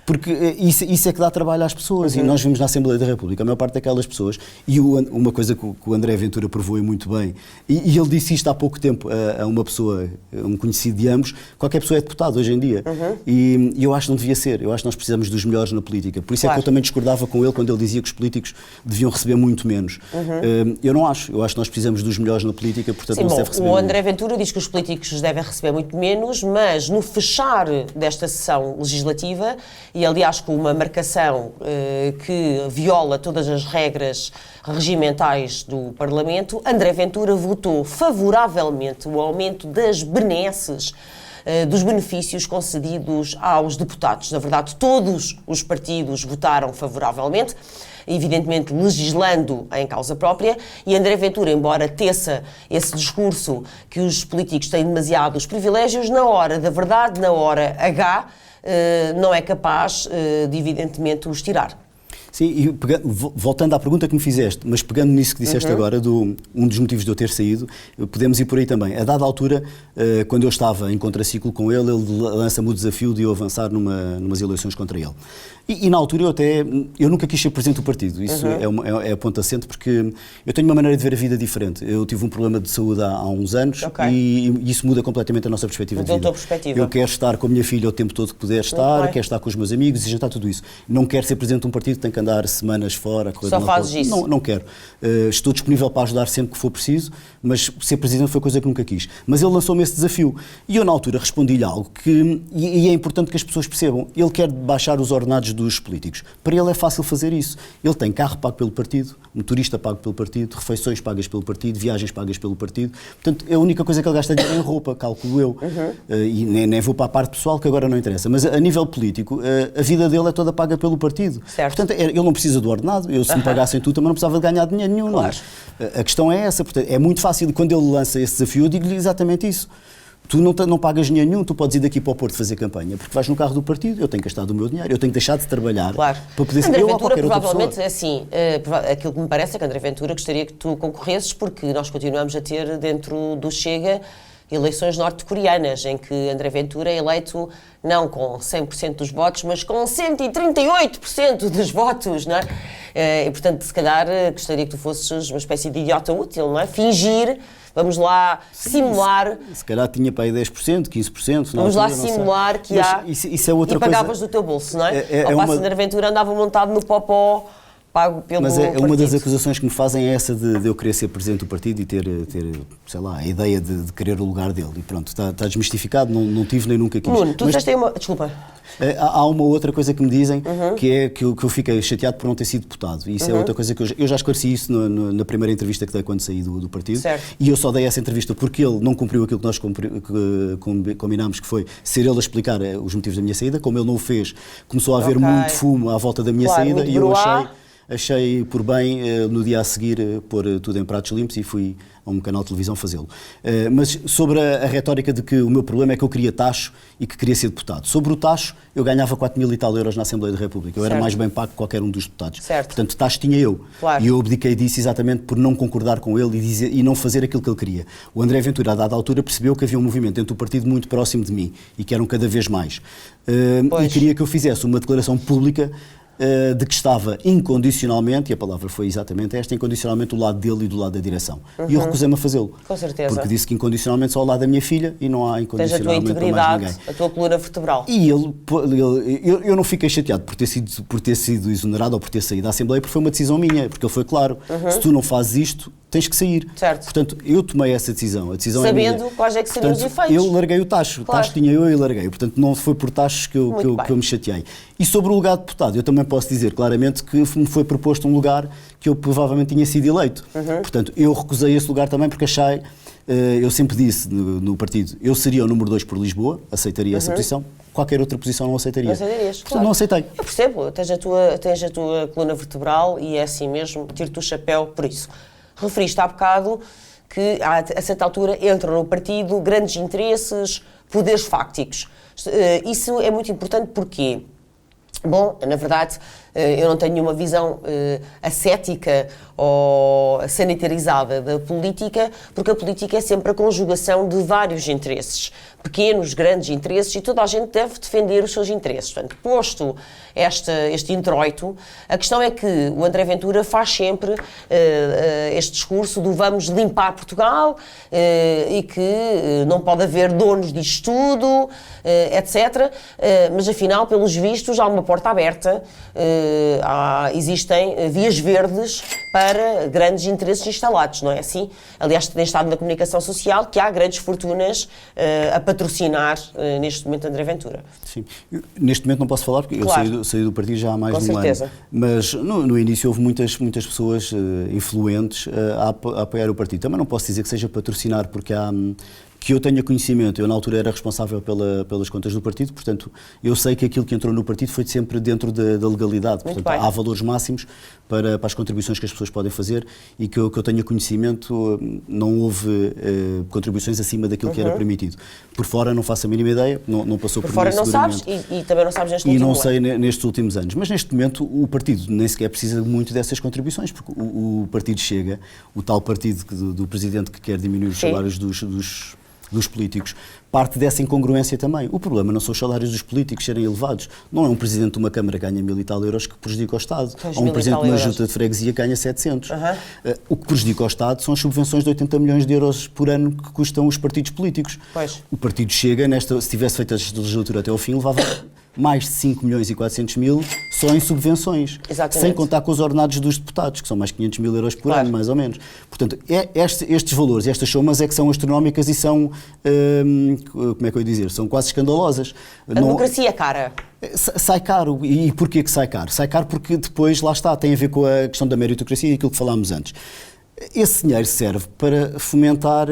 Porque isso é que dá trabalho às pessoas. E nós vimos na Assembleia da República, a maior parte daquelas pessoas, e uma coisa que o André Ventura provou e muito bem, e ele disse isto há pouco tempo a uma pessoa, um conhecido de ambos, qualquer pessoa é deputado hoje em dia. E eu acho que não devia ser. Eu acho que nós precisamos dos melhores na política. Por isso é que eu também discordava com ele quando ele dizia que os políticos deviam receber muito menos. Eu não acho. Eu acho que nós precisamos dos melhores na política, portanto não se deve receber o André Ventura diz que os políticos devem receber muito menos, mas no fechar desta sessão legislativa, e aliás com uma marcação que viola todas as regras regimentais do Parlamento, André Ventura votou favoravelmente o aumento das benesses, dos benefícios concedidos aos deputados. Na verdade, todos os partidos votaram favoravelmente, evidentemente legislando em causa própria, e André Ventura, embora teça esse discurso que os políticos têm demasiados privilégios, na hora da verdade, na hora H, não é capaz de, evidentemente, os tirar. Sim, e voltando à pergunta que me fizeste, mas pegando nisso que disseste agora, um dos motivos de eu ter saído, podemos ir por aí também. A dada altura, quando eu estava em contraciclo com ele lança-me o desafio de eu avançar numas eleições contra ele. E na altura eu nunca quis ser presidente do partido, isso é a ponto assente, porque eu tenho uma maneira de ver a vida diferente. Eu tive um problema de saúde há uns anos e isso muda completamente a nossa perspectiva de vida. Eu quero estar com a minha filha o tempo todo que puder estar, quero estar com os meus amigos e jantar tudo isso. Não quero ser presidente de um partido que tem que andar semanas fora. Só fazes isso? Não quero. Estou disponível para ajudar sempre que for preciso, mas ser presidente foi coisa que nunca quis. Mas ele lançou-me esse desafio e eu na altura respondi-lhe algo que, e é importante que as pessoas percebam, ele quer baixar os ordenados dos políticos. Para ele é fácil fazer isso. Ele tem carro pago pelo partido, motorista pago pelo partido, refeições pagas pelo partido, viagens pagas pelo partido. Portanto, a única coisa que ele gasta é em roupa, calculo eu. E nem vou para a parte pessoal, que agora não interessa. Mas a nível político, a vida dele é toda paga pelo partido. Certo. Portanto, ele não precisa do ordenado. Eu, se me pagassem tudo, também não precisava de ganhar dinheiro nenhum. Claro. A questão é essa. Portanto, é muito fácil. E quando ele lança esse desafio, eu digo-lhe exatamente isso. Tu não pagas dinheiro nenhum, tu podes ir daqui para o Porto fazer campanha, porque vais no carro do partido, eu tenho que gastar do meu dinheiro, eu tenho que deixar de trabalhar para poder ser eu ou qualquer outra pessoa. Provavelmente, assim, aquilo que me parece é que André Ventura gostaria que tu concorresses, porque nós continuamos a ter dentro do Chega eleições norte-coreanas, em que André Ventura é eleito não com 100% dos votos, mas com 138% dos votos, não é? E, portanto, se calhar gostaria que tu fosses uma espécie de idiota útil, não é? Fingir, vamos lá simular... Se calhar tinha para aí 10%, 15%. Vamos lá simular que há... Isso é outra e pagavas coisa. do teu bolso, não é? Ao passo de André Ventura andava montado no popó, pago pelo Mas partido. uma das acusações que me fazem é essa de eu querer ser presidente do partido e ter sei lá, a ideia de querer o lugar dele. E pronto, está desmistificado, não tive nem nunca quis. Nuno, tu disseste aí uma... Desculpa. Há uma outra coisa que me dizem, que é que eu fiquei chateado por não ter sido deputado. E isso é outra coisa que eu já esclareci isso na primeira entrevista que dei quando saí do partido. Certo. E eu só dei essa entrevista porque ele não cumpriu aquilo que nós combinámos, que foi ser ele a explicar os motivos da minha saída. Como ele não o fez, começou a haver muito fumo à volta da minha saída e eu achei por bem, no dia a seguir, pôr tudo em pratos limpos e fui a um canal de televisão fazê-lo. Mas sobre a retórica de que o meu problema é que eu queria tacho e que queria ser deputado. Sobre o tacho, eu ganhava 4.000 e tal euros na Assembleia da República. Eu era mais bem pago que qualquer um dos deputados. Certo. Portanto, tacho tinha eu. Claro. E eu abdiquei disso exatamente por não concordar com ele e não fazer aquilo que ele queria. O André Ventura, a dada altura, percebeu que havia um movimento dentro do partido muito próximo de mim e que eram cada vez mais. E queria que eu fizesse uma declaração pública de que estava incondicionalmente, e a palavra foi exatamente esta, incondicionalmente do lado dele e do lado da direção. E eu recusei-me a fazê-lo. Com certeza. Porque disse que incondicionalmente só ao lado da minha filha e não há incondicionalmente para mais ninguém. A tua coluna vertebral. E eu não fiquei chateado por ter sido exonerado ou por ter saído da Assembleia, porque foi uma decisão minha, porque ele foi claro, se tu não fazes isto, tens que sair. Certo. Portanto, eu tomei essa decisão. A decisão sabendo é minha. quais é que seriam os efeitos. Eu larguei o tacho. Claro. O tacho tinha eu e larguei. Portanto, não foi por tachos que eu me chateei. E sobre o lugar de deputado, eu também posso dizer claramente que me foi proposto um lugar que eu provavelmente tinha sido eleito. Portanto, eu recusei esse lugar também porque achei, eu sempre disse no partido, eu seria o número 2 por Lisboa, aceitaria essa posição. Qualquer outra posição não aceitaria. Não aceitarias, portanto, claro. Não aceitei. Eu percebo, tens a tua coluna vertebral e é assim mesmo, tiro-te o chapéu por isso. Referiste há bocado que a certa altura entram no partido grandes interesses, poderes fácticos. Isso é muito importante porque, bom, na verdade, eu não tenho uma visão ascética ou sanitarizada da política, porque a política é sempre a conjugação de vários interesses, pequenos, grandes interesses, e toda a gente deve defender os seus interesses. Portanto, posto este introito, a questão é que o André Ventura faz sempre este discurso do vamos limpar Portugal e que não pode haver donos disto tudo, etc. Mas, afinal, pelos vistos, há uma porta aberta, existem vias verdes para grandes interesses instalados, não é assim? Aliás, tem estado na comunicação social que há grandes fortunas a patrocinar neste momento André Ventura. Sim. Neste momento não posso falar porque claro. eu saí do partido já há mais de um certeza. ano. Mas no início houve muitas pessoas influentes a apoiar o partido. Também não posso dizer que seja patrocinar porque que eu tenha conhecimento. Eu, na altura, era responsável pelas contas do partido, portanto, eu sei que aquilo que entrou no partido foi sempre dentro da legalidade. Muito portanto, bem. há valores máximos para as contribuições que as pessoas podem fazer e que eu tenha conhecimento, não houve contribuições acima daquilo que era permitido. Por fora, não faço a mínima ideia, não passou por mim, fora não sabes seguramente. e também não sabes neste último E não ano. sei nestes últimos anos. Mas, neste momento, o partido nem sequer precisa muito dessas contribuições, porque o partido chega, o tal partido do presidente que quer diminuir os salários dos políticos, parte dessa incongruência também. O problema não são os salários dos políticos serem elevados. Não é um presidente de uma Câmara que ganha 1.000 e tal euros que prejudica o Estado. Ou um presidente de uma junta de freguesia que ganha 700. O que prejudica o Estado são as subvenções de 80 milhões de euros por ano que custam os partidos políticos. Pois. O partido chega, se tivesse feito esta legislatura até ao fim, levava mais de 5 milhões e 400 mil só em subvenções. Exatamente. Sem contar com os ordenados dos deputados, que são mais 500 mil euros por ano, mais ou menos. Portanto, estes valores, estas somas é que são astronómicas e são, como é que eu ia dizer, são quase escandalosas. A democracia é cara. Sai caro. E porquê que sai caro? Sai caro porque depois, lá está, tem a ver com a questão da meritocracia e aquilo que falámos antes. Esse dinheiro serve para fomentar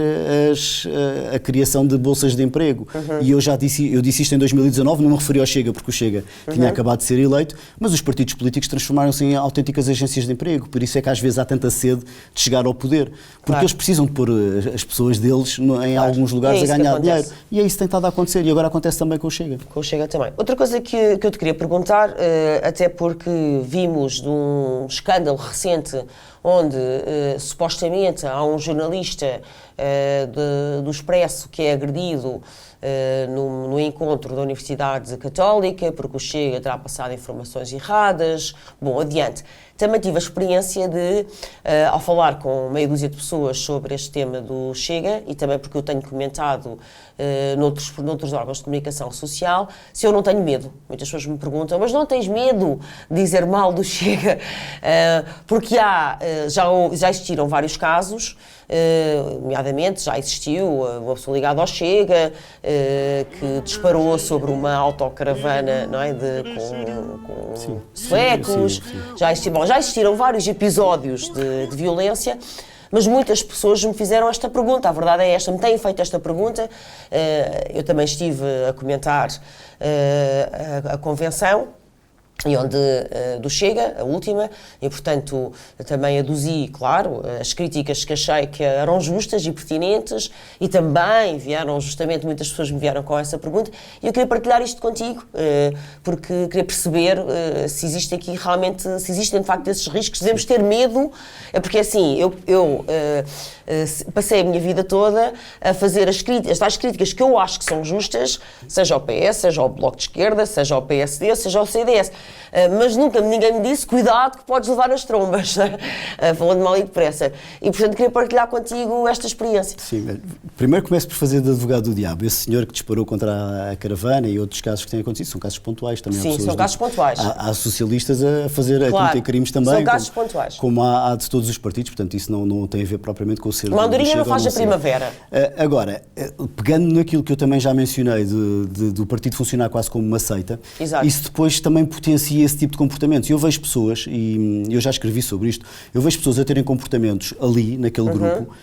a criação de bolsas de emprego. E eu disse isto em 2019, não me referi ao Chega, porque o Chega tinha acabado de ser eleito, mas os partidos políticos transformaram-se em autênticas agências de emprego. Por isso é que às vezes há tanta sede de chegar ao poder. Porque eles precisam de pôr as pessoas deles em alguns lugares a ganhar dinheiro. E é isso que tem estado a acontecer. E agora acontece também com o Chega. Com o Chega também. Outra coisa que eu te queria perguntar, até porque vimos de um escândalo recente onde supostamente há um jornalista do Expresso que é agredido no encontro da Universidade Católica, porque o Chega terá passado informações erradas. Bom, adiante. Também tive a experiência de, ao falar com meia dúzia de pessoas sobre este tema do Chega, e também porque eu tenho comentado noutros órgãos de comunicação social, se eu não tenho medo. Muitas pessoas me perguntam, mas não tens medo de dizer mal do Chega? Porque já existiram vários casos, nomeadamente já existiu uma pessoa ligada ao Chega que disparou sobre uma autocaravana, não é, com suecos. Sim. Já existiram vários episódios de violência, mas muitas pessoas me fizeram esta pergunta. A verdade é esta, me têm feito esta pergunta. Eu também estive a comentar a convenção, e onde do Chega, a última, e portanto também aduzi, claro, as críticas que achei que eram justas e pertinentes, e também muitas pessoas me vieram com essa pergunta, e eu queria partilhar isto contigo, porque queria perceber se existe aqui realmente, se existem de facto esses riscos, devemos ter medo, porque assim, eu passei a minha vida toda a fazer as tais críticas que eu acho que são justas, seja ao PS, seja ao Bloco de Esquerda, seja ao PSD, seja ao CDS. Mas nunca ninguém me disse, cuidado que podes levar as trombas, falando mal e depressa. E, portanto, queria partilhar contigo esta experiência. Sim, primeiro começo por fazer de advogado do diabo. Esse senhor que disparou contra a caravana e outros casos que têm acontecido, são casos pontuais também. Sim, são casos pontuais. Há socialistas a cometer crimes também. São casos pontuais. Como há de todos os partidos, portanto, isso não tem a ver propriamente com o ser. Uma andorinha não faz a primavera. Agora, pegando naquilo que eu também já mencionei, do partido funcionar quase como uma seita, exato, isso depois também potencia esse tipo de comportamentos. Eu vejo pessoas, e eu já escrevi sobre isto, eu vejo pessoas a terem comportamentos ali, naquele grupo,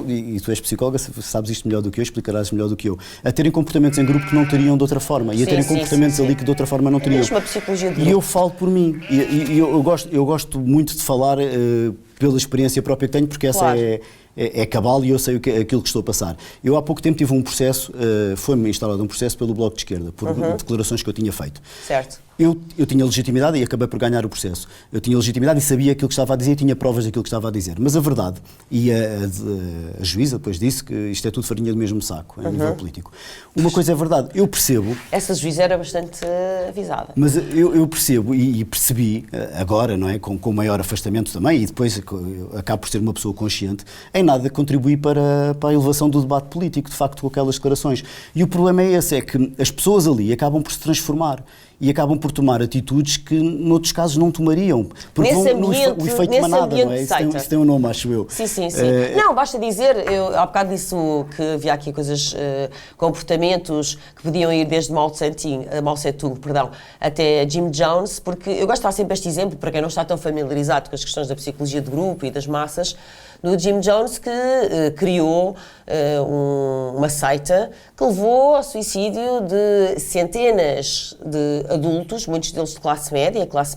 e tu és psicóloga, sabes isto melhor do que eu, explicarás melhor do que eu, a terem comportamentos em grupo que não teriam de outra forma, e a terem comportamentos ali que de outra forma não teriam. Mesmo a psicologia de grupo. E eu falo por mim, e eu gosto muito de falar pela experiência própria que tenho, porque essa é cabal e eu sei aquilo que estou a passar. Eu há pouco tempo tive um processo, foi-me instalado um processo pelo Bloco de Esquerda, por declarações que eu tinha feito. Certo. Eu tinha legitimidade e acabei por ganhar o processo. Eu tinha legitimidade e sabia aquilo que estava a dizer e tinha provas daquilo que estava a dizer. Mas a verdade, e a juíza depois disse que isto é tudo farinha do mesmo saco, a nível político. Uma coisa é verdade, eu percebo... Essa juíza era bastante avisada. Mas eu percebo e percebi agora, não é, com maior afastamento também, e depois acabo por ser uma pessoa consciente, em nada contribuir para a elevação do debate político, de facto, com aquelas declarações. E o problema é esse, é que as pessoas ali acabam por se transformar e acabam por tomar atitudes que noutros casos não tomariam. Porque o efeito manada, não é? Isso tem um nome, acho eu. Sim. Não, basta dizer, eu há bocado disse que havia aqui coisas, comportamentos que podiam ir desde Mao Tse-tung, até Jim Jones, porque eu gosto de dar sempre este exemplo, para quem não está tão familiarizado com as questões da psicologia de grupo e das massas, do Jim Jones, que criou uma seita que levou ao suicídio de centenas de adultos, muitos deles de classe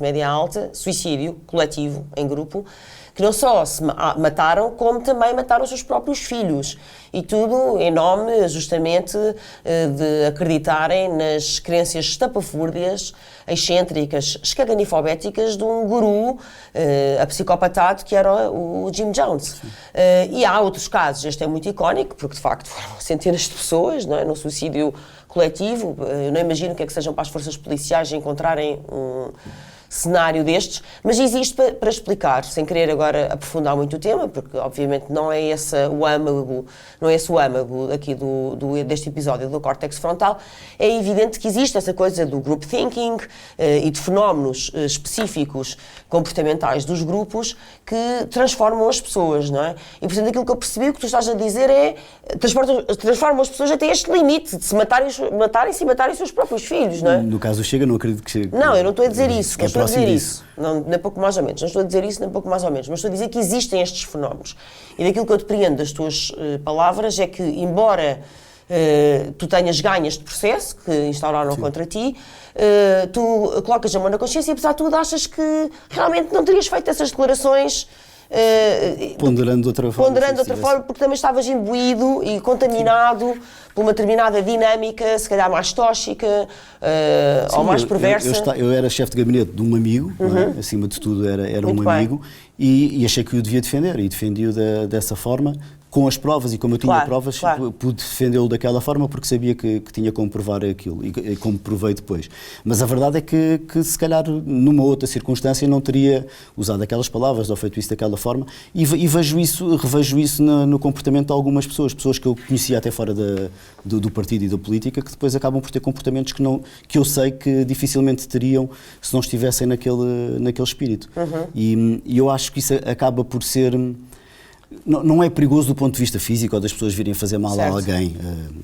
média alta, suicídio coletivo, em grupo, que não só se mataram, como também mataram os seus próprios filhos. E tudo em nome, justamente, de acreditarem nas crenças estapafúrdias, excêntricas, escaganifobéticas de um guru apsicopatado que era o Jim Jones. E há outros casos, este é muito icónico, porque de facto foram centenas de pessoas, não é, no suicídio coletivo. Eu não imagino o que é que sejam para as forças policiais encontrarem um cenário destes, mas existe para explicar, sem querer agora aprofundar muito o tema, porque obviamente não é esse o âmago aqui deste episódio do córtex frontal. É evidente que existe essa coisa do group thinking e de fenómenos específicos comportamentais dos grupos que transformam as pessoas, não é? E portanto aquilo que eu percebi, o que tu estás a dizer é transformam as pessoas até este limite de se matarem-se e matarem os seus próprios filhos, não é? No caso do Chega, não acredito que Chega. Não, eu não estou a dizer isso. Não estou a dizer isso. Não, nem pouco mais ou menos. Não estou a dizer isso, nem pouco mais ou menos. Mas estou a dizer que existem estes fenómenos. E daquilo que eu depreendo das tuas palavras é que, embora tu tenhas ganho este processo que instauraram contra ti, tu colocas a mão na consciência e, apesar de tudo, achas que realmente não terias feito essas declarações Ponderando de outra forma. Ponderando de outra forma, porque também estavas imbuído e contaminado por uma determinada dinâmica, se calhar mais tóxica ou mais perversa. Eu era chefe de gabinete de um amigo, não é? Acima de tudo era um amigo, e achei que o devia defender, e defendi-o dessa forma. Com as provas, e como eu tinha provas, pude defendê-lo daquela forma porque sabia que tinha como provar aquilo, e como provei depois. Mas a verdade é que se calhar numa outra circunstância não teria usado aquelas palavras ou feito isso daquela forma, e revejo isso no comportamento de algumas pessoas que eu conhecia até fora do partido e da política, que depois acabam por ter comportamentos que eu sei que dificilmente teriam se não estivessem naquele espírito. E eu acho que isso acaba por ser... Não é perigoso do ponto de vista físico ou das pessoas virem fazer mal a alguém.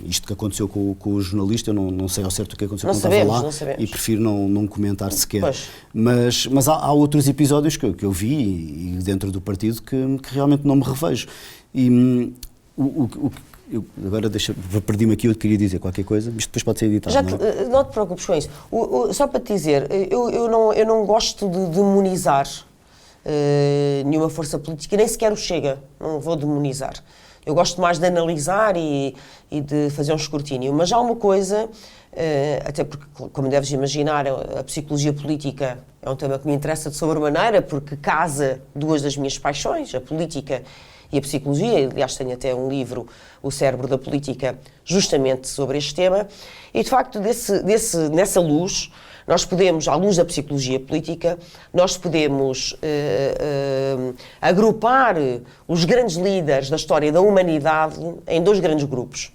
Isto que aconteceu com o jornalista, eu não sei ao certo o que aconteceu quando estava lá e prefiro não comentar sequer. Mas há outros episódios que eu vi e dentro do partido que realmente não me revejo. E agora perdi-me aqui, eu queria dizer qualquer coisa, isto depois pode ser editado. Não te preocupes com isso. Só para te dizer, eu não gosto de demonizar nenhuma força política, nem sequer o Chega, não vou demonizar. Eu gosto mais de analisar e de fazer um escrutínio, mas há uma coisa, até porque, como deves imaginar, a psicologia política é um tema que me interessa de sobremaneira, porque casa duas das minhas paixões, a política e a psicologia. Aliás, tenho até um livro, O Cérebro da Política, justamente sobre este tema, e de facto nessa luz nós podemos, à luz da psicologia política, nós podemos agrupar os grandes líderes da história da humanidade em dois grandes grupos.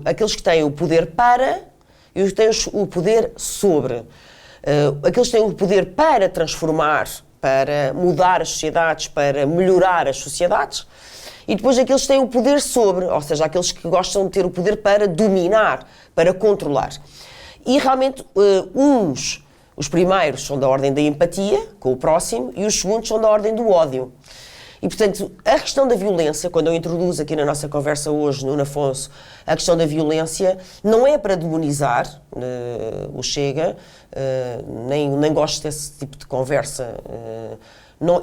Aqueles que têm o poder para e os que têm o poder sobre. Aqueles que têm o poder para transformar, para mudar as sociedades, para melhorar as sociedades, e depois aqueles que têm o poder sobre, ou seja, aqueles que gostam de ter o poder para dominar, para controlar. E realmente os primeiros são da ordem da empatia com o próximo e os segundos são da ordem do ódio. E, portanto, a questão da violência, quando eu introduzo aqui na nossa conversa hoje, Nuno Afonso, a questão da violência não é para demonizar o Chega, nem gosto desse tipo de conversa.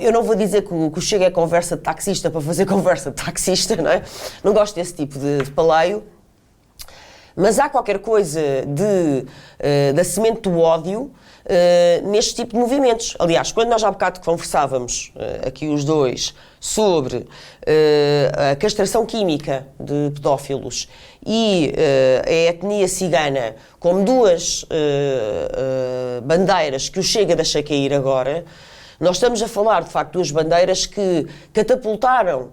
Eu não vou dizer que o Chega é conversa de taxista para fazer conversa de taxista, não é? Não gosto desse tipo de paleio. Mas há qualquer coisa da semente do ódio neste tipo de movimentos. Aliás, quando nós há bocado conversávamos, aqui os dois, sobre a castração química de pedófilos e a etnia cigana como duas bandeiras que o Chega deixa cair agora, nós estamos a falar, de facto, duas bandeiras que catapultaram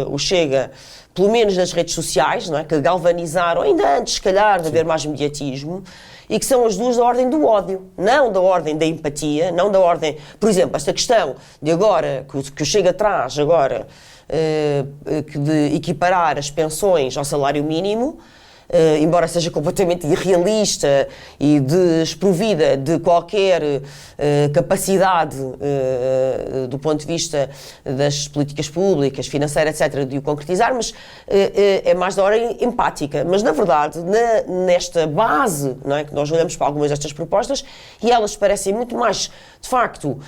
o Chega, pelo menos nas redes sociais, não é? Que galvanizaram, ainda antes, se calhar, de haver mais mediatismo, e que são as duas da ordem do ódio, não da ordem da empatia, não da ordem... Por exemplo, esta questão de agora, que o Chega traz agora, de equiparar as pensões ao salário mínimo, embora seja completamente irrealista e desprovida de qualquer capacidade do ponto de vista das políticas públicas, financeiras, etc., de o concretizar, mas é mais da ordem empática. Mas, na verdade, nesta base, não é, que nós olhamos para algumas destas propostas, e elas parecem muito mais, de facto,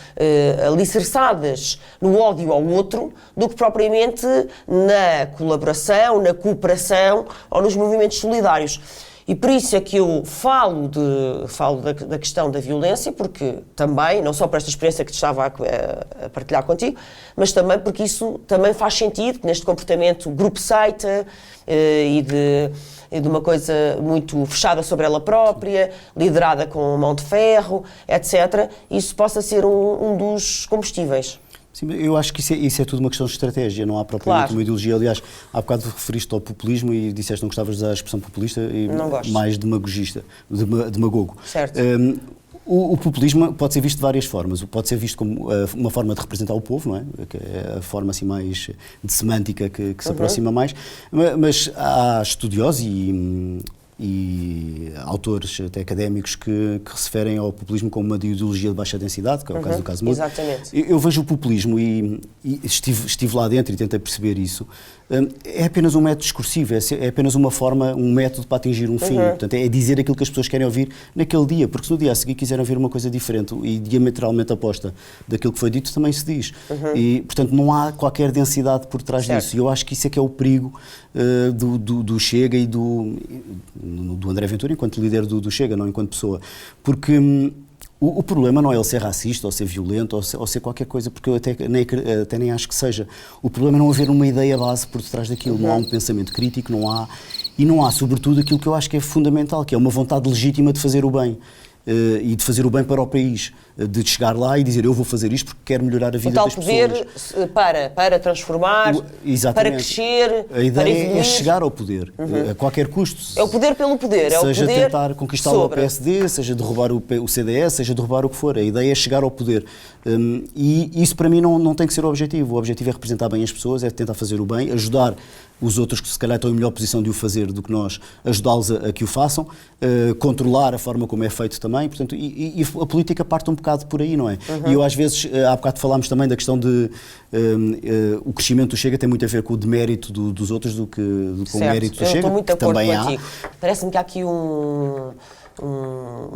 alicerçadas no ódio ao outro do que propriamente na colaboração, na cooperação ou nos movimentos solidários. E por isso é que eu falo da questão da violência, porque também, não só por esta experiência que te estava a partilhar contigo, mas também porque isso também faz sentido, neste comportamento grupo-seita e de uma coisa muito fechada sobre ela própria, liderada com mão de ferro, etc., isso possa ser um dos combustíveis. Sim, eu acho que isso é tudo uma questão de estratégia, não há propriamente uma ideologia. Aliás, há bocado referiste ao populismo e disseste que não gostavas de usar a expressão populista e mais demagogista, demagogo. Certo. O populismo pode ser visto de várias formas. Pode ser visto como uma forma de representar o povo, não é? Que é a forma assim mais de semântica que se aproxima mais. Mas há estudiosos e autores até académicos que se referem ao populismo como uma ideologia de baixa densidade, que é o caso do Casemiro. Exatamente. Eu vejo o populismo e estive lá dentro e tentei perceber isso. É apenas um método discursivo, é apenas uma forma, um método para atingir um fim. Portanto, é dizer aquilo que as pessoas querem ouvir naquele dia, porque se no dia a seguir quiserem ouvir uma coisa diferente e diametralmente oposta daquilo que foi dito, também se diz. E, portanto, não há qualquer densidade por trás disso. E eu acho que isso é que é o perigo do Chega e do André Ventura enquanto líder do Chega, não enquanto pessoa. Porque o problema não é ele ser racista ou ser violento ou ser qualquer coisa, porque eu até nem acho que seja. O problema é não haver uma ideia base por detrás daquilo. Não há um pensamento crítico, não há, sobretudo, aquilo que eu acho que é fundamental, que é uma vontade legítima de fazer o bem. E de fazer o bem para o país, de chegar lá e dizer eu vou fazer isto porque quero melhorar a vida das pessoas. O tal poder para transformar, para crescer, a ideia é chegar ao poder, a qualquer custo. É o poder pelo poder, é o poder seja tentar conquistar o PSD, seja derrubar o CDS, seja derrubar o que for. A ideia é chegar ao poder. E isso para mim não tem que ser o objetivo. O objetivo é representar bem as pessoas, é tentar fazer o bem, ajudar os outros que se calhar estão em melhor posição de o fazer do que nós, ajudá-los a que o façam, controlar a forma como é feito também, portanto, e a política parte um bocado por aí, não é? E eu às vezes, há bocado falámos também da questão de o crescimento do Chega tem muito a ver com o demérito dos outros do que com o mérito do Chega. Estou muito de acordo também contigo. Parece-me que há aqui um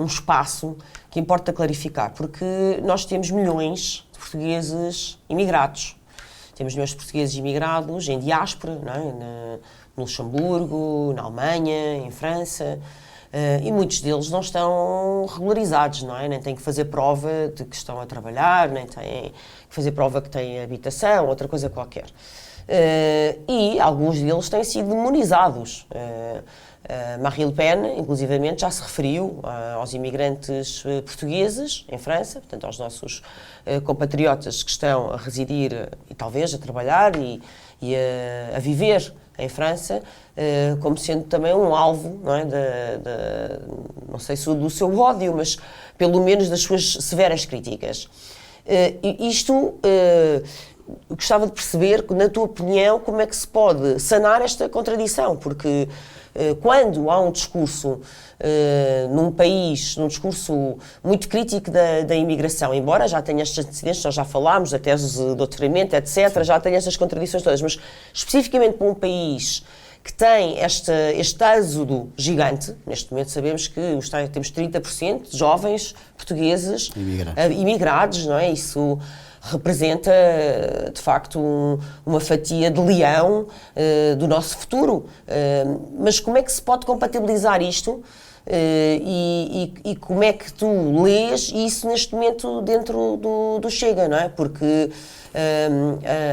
espaço que importa clarificar, porque nós temos milhões de portugueses imigrados. Temos milhões de portugueses imigrados em diáspora, não é? No Luxemburgo, na Alemanha, em França, e muitos deles não estão regularizados, não é? Nem têm que fazer prova de que estão a trabalhar, nem têm que fazer prova que têm habitação, outra coisa qualquer. E alguns deles têm sido demonizados. Marine Le Pen, inclusivamente, já se referiu aos imigrantes portugueses em França, portanto aos nossos compatriotas que estão a residir e talvez a trabalhar e a viver em França, como sendo também um alvo, não é, não sei se do seu ódio, mas pelo menos das suas severas críticas. Gostava de perceber, na tua opinião, como é que se pode sanar esta contradição, porque quando há um discurso num país, num discurso muito crítico da imigração, embora já tenha estes antecedentes, nós já falámos da tese de doutoramento, etc., já tenha estas contradições todas, mas especificamente para um país que tem este êxodo gigante, neste momento sabemos que temos 30% de jovens portugueses imigrados, não é? Isso representa, de facto, uma fatia de leão do nosso futuro. Mas como é que se pode compatibilizar isto e como é que tu lês isso neste momento dentro do Chega, não é? Porque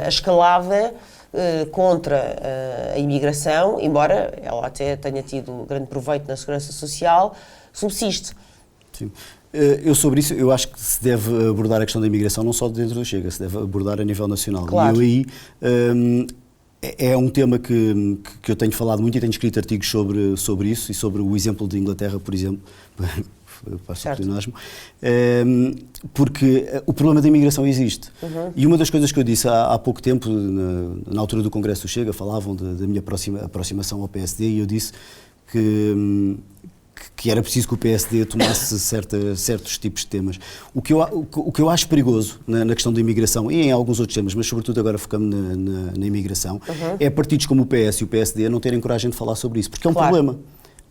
a escalada contra a imigração, embora ela até tenha tido grande proveito na segurança social, subsiste. Sim. Eu sobre isso, eu acho que se deve abordar a questão da imigração não só dentro do Chega, se deve abordar a nível nacional. Claro. E eu aí é um tema que eu tenho falado muito e tenho escrito artigos sobre isso e sobre o exemplo de Inglaterra, por exemplo, para o pleonasmo, porque o problema da imigração existe. E uma das coisas que eu disse há pouco tempo, na altura do Congresso do Chega, falavam da minha aproximação ao PSD e eu disse que era preciso que o PSD tomasse certos tipos de temas. O que eu acho perigoso na questão da imigração e em alguns outros temas, mas sobretudo agora focando na imigração, é partidos como o PS e o PSD não terem coragem de falar sobre isso, porque é um problema.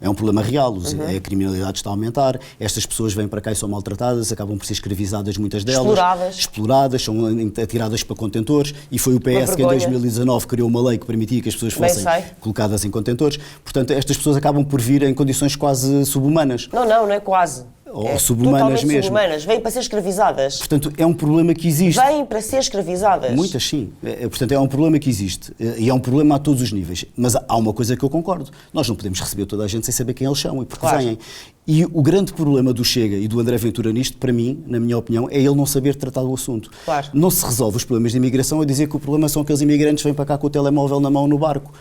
É um problema real, a criminalidade está a aumentar, estas pessoas vêm para cá e são maltratadas, acabam por ser escravizadas, muitas delas. Exploradas, são atiradas para contentores, e foi o PS que em 2019 criou uma lei que permitia que as pessoas fossem colocadas em contentores. Portanto, estas pessoas acabam por vir em condições quase subhumanas. Não é quase. Ou subhumanas mesmo. Subhumanas, vêm para ser escravizadas. Portanto, é um problema que existe. Vêm para ser escravizadas. Muitas, sim. Portanto, é um problema que existe. E é um problema a todos os níveis. Mas há uma coisa que eu concordo. Nós não podemos receber toda a gente sem saber quem eles são e porque vêm. E o grande problema do Chega e do André Ventura nisto, para mim, na minha opinião, é ele não saber tratar do assunto. Não se resolve os problemas de imigração a dizer que o problema são aqueles imigrantes que vêm para cá com o telemóvel na mão no barco.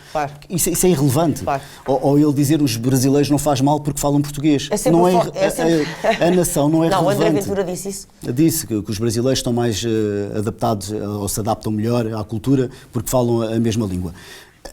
Isso é irrelevante. Ou ele dizer os brasileiros não faz mal porque falam português. A nação não é relevante. Não, o André Ventura disse isso. Disse que os brasileiros estão mais adaptados ou se adaptam melhor à cultura porque falam a mesma língua.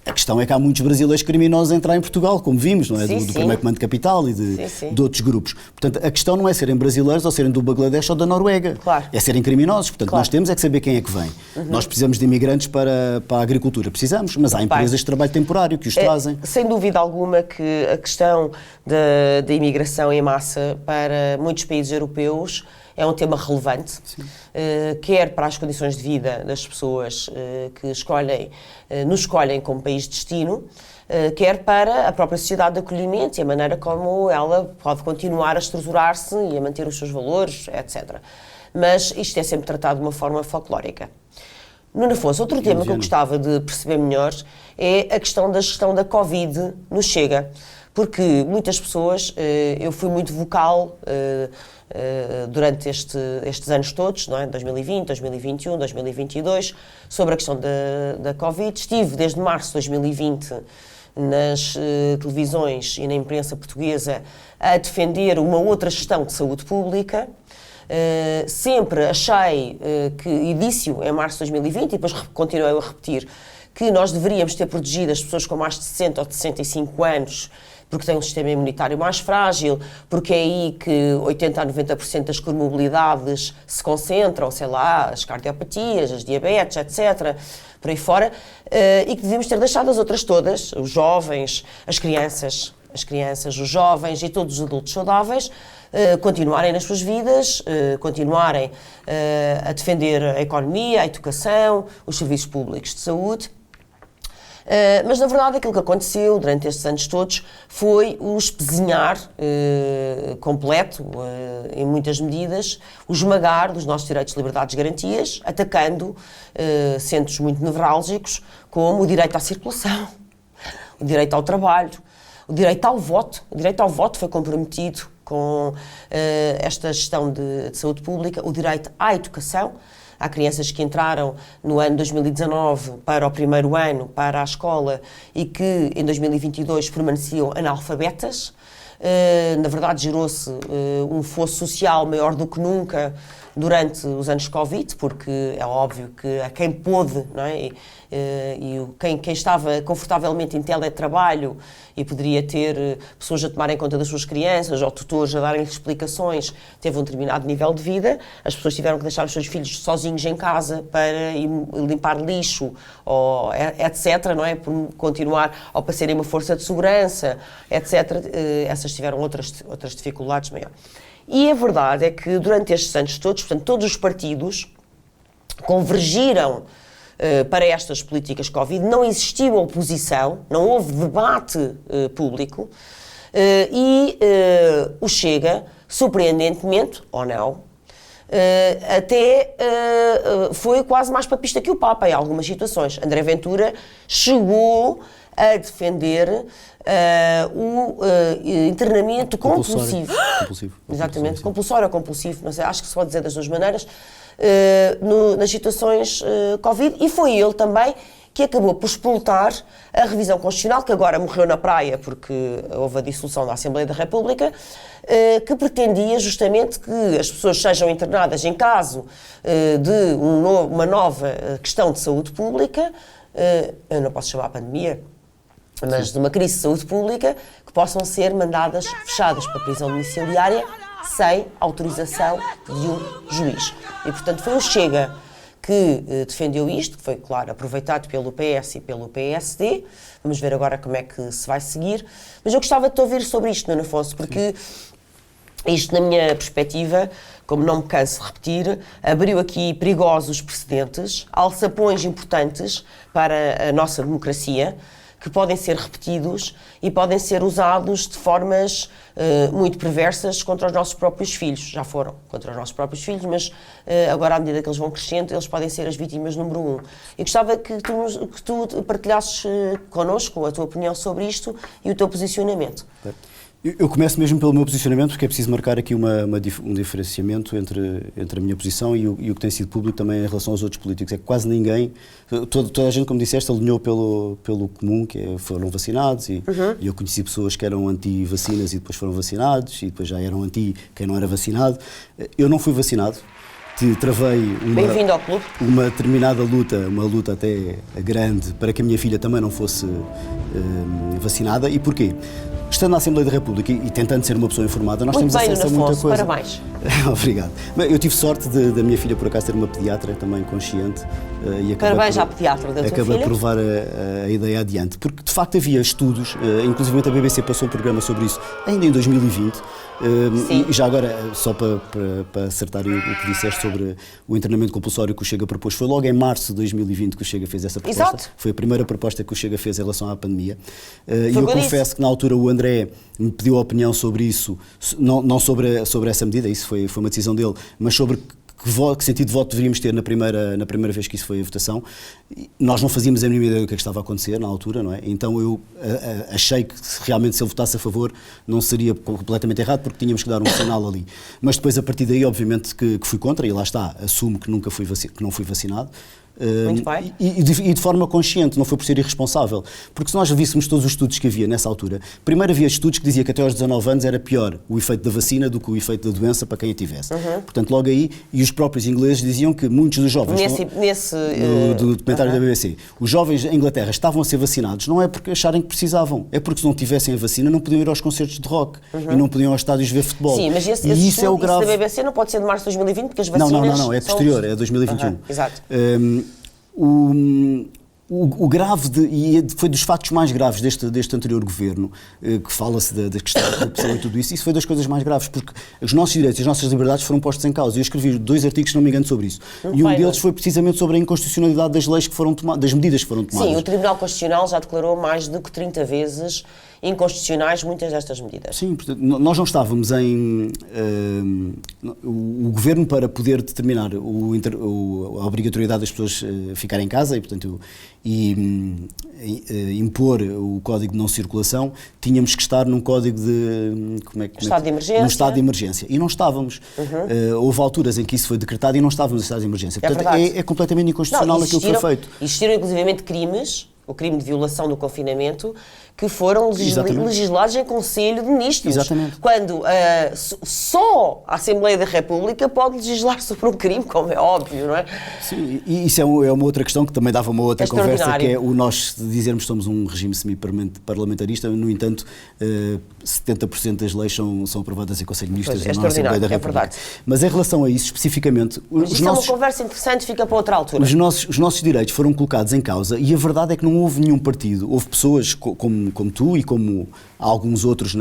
A questão é que há muitos brasileiros criminosos a entrar em Portugal, como vimos, não é? Sim, do sim. primeiro comando de capital e de outros grupos. Portanto, a questão não é serem brasileiros ou serem do Bangladesh ou da Noruega. Claro. É serem criminosos. Portanto, Claro. nós temos é que saber quem é que vem. Nós precisamos de imigrantes para a agricultura. Precisamos, mas há empresas de trabalho temporário que os trazem. Sem dúvida alguma que a questão da imigração em massa para muitos países europeus é um tema relevante, quer para as condições de vida das pessoas que nos escolhem como país de destino, quer para a própria sociedade de acolhimento e a maneira como ela pode continuar a estruturar-se e a manter os seus valores, etc. Mas isto é sempre tratado de uma forma folclórica. Nuno Afonso, outro tema que eu gostava de perceber melhor é a questão da gestão da Covid no Chega. Porque muitas pessoas, eu fui muito vocal durante estes anos todos, não é? 2020, 2021, 2022, sobre a questão da Covid. Estive desde março de 2020 nas televisões e na imprensa portuguesa a defender uma outra gestão de saúde pública. Sempre achei e disse-o em março de 2020 e depois continuei a repetir que nós deveríamos ter protegido as pessoas com mais de 60 ou de 65 anos porque têm um sistema imunitário mais frágil, porque é aí que 80 a 90% das comorbilidades se concentram, sei lá, as cardiopatias, as diabetes, etc., por aí fora, e que devíamos ter deixado as outras todas, os jovens, as crianças, os jovens e todos os adultos saudáveis, continuarem nas suas vidas, continuarem a defender a economia, a educação, os serviços públicos de saúde. Mas, na verdade, aquilo que aconteceu durante estes anos todos foi o espezinhar completo, em muitas medidas, o esmagar dos nossos direitos, liberdades e garantias, atacando centros muito nevrálgicos, como o direito à circulação, o direito ao trabalho, o direito ao voto. O direito ao voto foi comprometido com esta gestão de saúde pública, o direito à educação. Há crianças que entraram no ano 2019 para o primeiro ano, para a escola, e que em 2022 permaneciam analfabetas. Na verdade, gerou-se um fosso social maior do que nunca durante os anos Covid, porque é óbvio que a quem pôde, não é? Quem estava confortavelmente em teletrabalho e poderia ter pessoas a tomarem conta das suas crianças ou tutores a darem explicações, teve um determinado nível de vida. As pessoas tiveram que deixar os seus filhos sozinhos em casa para ir limpar lixo, ou etc., não é? Por continuar, ou para serem uma força de segurança, etc. Essas tiveram outras dificuldades maiores. E a verdade é que durante estes anos todos, portanto, todos os partidos convergiram para estas políticas Covid, não existiu oposição, não houve debate público e o Chega, surpreendentemente, ou não, até foi quase mais papista que o Papa em algumas situações. André Ventura chegou a defender o internamento compulsivo. Exatamente, compulsório ou compulsivo, não sei, acho que se pode dizer das duas maneiras, nas situações Covid, e foi ele também que acabou por explotar a revisão constitucional, que agora morreu na praia porque houve a dissolução da Assembleia da República, que pretendia justamente que as pessoas sejam internadas em caso de uma nova questão de saúde pública, eu não posso chamar a pandemia, mas de uma crise de saúde pública, que possam ser mandadas fechadas para prisão domiciliária sem autorização de um juiz. E, portanto, foi o Chega que defendeu isto, que foi, claro, aproveitado pelo PS e pelo PSD. Vamos ver agora como é que se vai seguir. Mas eu gostava de te ouvir sobre isto, Nuno Afonso, porque isto, na minha perspectiva, como não me canso de repetir, abriu aqui perigosos precedentes, alçapões importantes para a nossa democracia, que podem ser repetidos e podem ser usados de formas muito perversas contra os nossos próprios filhos. Já foram contra os nossos próprios filhos, mas agora, à medida que eles vão crescendo, eles podem ser as vítimas número 1. E gostava que tu partilhasses connosco a tua opinião sobre isto e o teu posicionamento. Eu começo mesmo pelo meu posicionamento, porque é preciso marcar aqui um diferenciamento entre a minha posição e o que tem sido público também em relação aos outros políticos. É que quase ninguém, toda a gente, como disseste, alinhou pelo comum, que foram vacinados, e eu conheci pessoas que eram anti-vacinas e depois foram vacinados, e depois já eram anti quem não era vacinado. Eu não fui vacinado, travei Bem-vindo ao clube. uma determinada luta, uma luta até grande, para que a minha filha também não fosse vacinada. E porquê? Estando na Assembleia da República e tentando ser uma pessoa informada, nós Muito temos bem, acesso a Nuno muita Afonso, coisa. parabéns. Obrigado. Bem, eu tive sorte da minha filha, por acaso, ter uma pediatra também consciente. E Parabéns à pediatra da tua acabei filha. por levar a ideia adiante. Porque, de facto, havia estudos, inclusive a BBC passou um programa sobre isso ainda em 2020. E já agora, só para acertar o que disseste sobre o internamento compulsório que o Chega propôs, foi logo em março de 2020 que o Chega fez essa proposta. Exato. Foi a primeira proposta que o Chega fez em relação à pandemia. E eu confesso que na altura o André me pediu a opinião sobre isso, não sobre essa medida, isso foi uma decisão dele, mas sobre que sentido de voto deveríamos ter na primeira vez que isso foi a votação. Nós não fazíamos a mínima ideia do que estava a acontecer na altura, não é? Então eu achei que realmente se ele votasse a favor não seria completamente errado, porque tínhamos que dar um sinal ali. Mas depois, a partir daí, obviamente que fui contra, e lá está, assumo que não fui vacinado. Muito bem. E de forma consciente, não foi por ser irresponsável. Porque se nós víssemos todos os estudos que havia nessa altura, primeiro havia estudos que diziam que até aos 19 anos era pior o efeito da vacina do que o efeito da doença para quem a tivesse. Portanto, logo aí, e os próprios ingleses diziam que muitos dos jovens... Do documentário da BBC, os jovens em Inglaterra estavam a ser vacinados, não é porque acharem que precisavam, é porque se não tivessem a vacina não podiam ir aos concertos de rock e não podiam aos estádios ver futebol. Sim, mas esse isso é o grave. da BBC não pode ser de março de 2020, porque as vacinas... Não, é posterior, é 2021. Exato. O grave, e foi dos factos mais graves deste anterior governo, que fala-se da questão da corrupção e tudo isso foi das coisas mais graves, porque os nossos direitos e as nossas liberdades foram postos em causa. Eu escrevi 2 artigos, se não me engano, sobre isso. E um deles foi precisamente sobre a inconstitucionalidade das leis que foram tomadas, das medidas que foram tomadas. Sim, o Tribunal Constitucional já declarou mais do que 30 vezes inconstitucionais muitas destas medidas. Sim, portanto, nós não estávamos o governo, para poder determinar a obrigatoriedade das pessoas ficarem em casa e, portanto, impor o código de não circulação, tínhamos que estar num código de... Estado de emergência. Num estado de emergência. E não estávamos. Houve alturas em que isso foi decretado e não estávamos em estado de emergência. Portanto, é completamente inconstitucional aquilo que foi feito. Existiram, inclusivamente, crimes, o crime de violação do confinamento, que foram legislados em Conselho de Ministros. Exatamente. Quando só a Assembleia da República pode legislar sobre um crime, como é óbvio, não é? Sim, e isso é uma outra questão que também dava uma outra conversa, que é o nós dizermos que somos um regime semi-parlamentarista, no entanto, 70% das leis são aprovadas em Conselho de Ministros e na Assembleia da República. Verdade. Mas em relação a isso, especificamente... Isso é uma conversa interessante, fica para outra altura. Os nossos direitos foram colocados em causa e a verdade é que não houve nenhum partido, houve pessoas como tu e como alguns outros,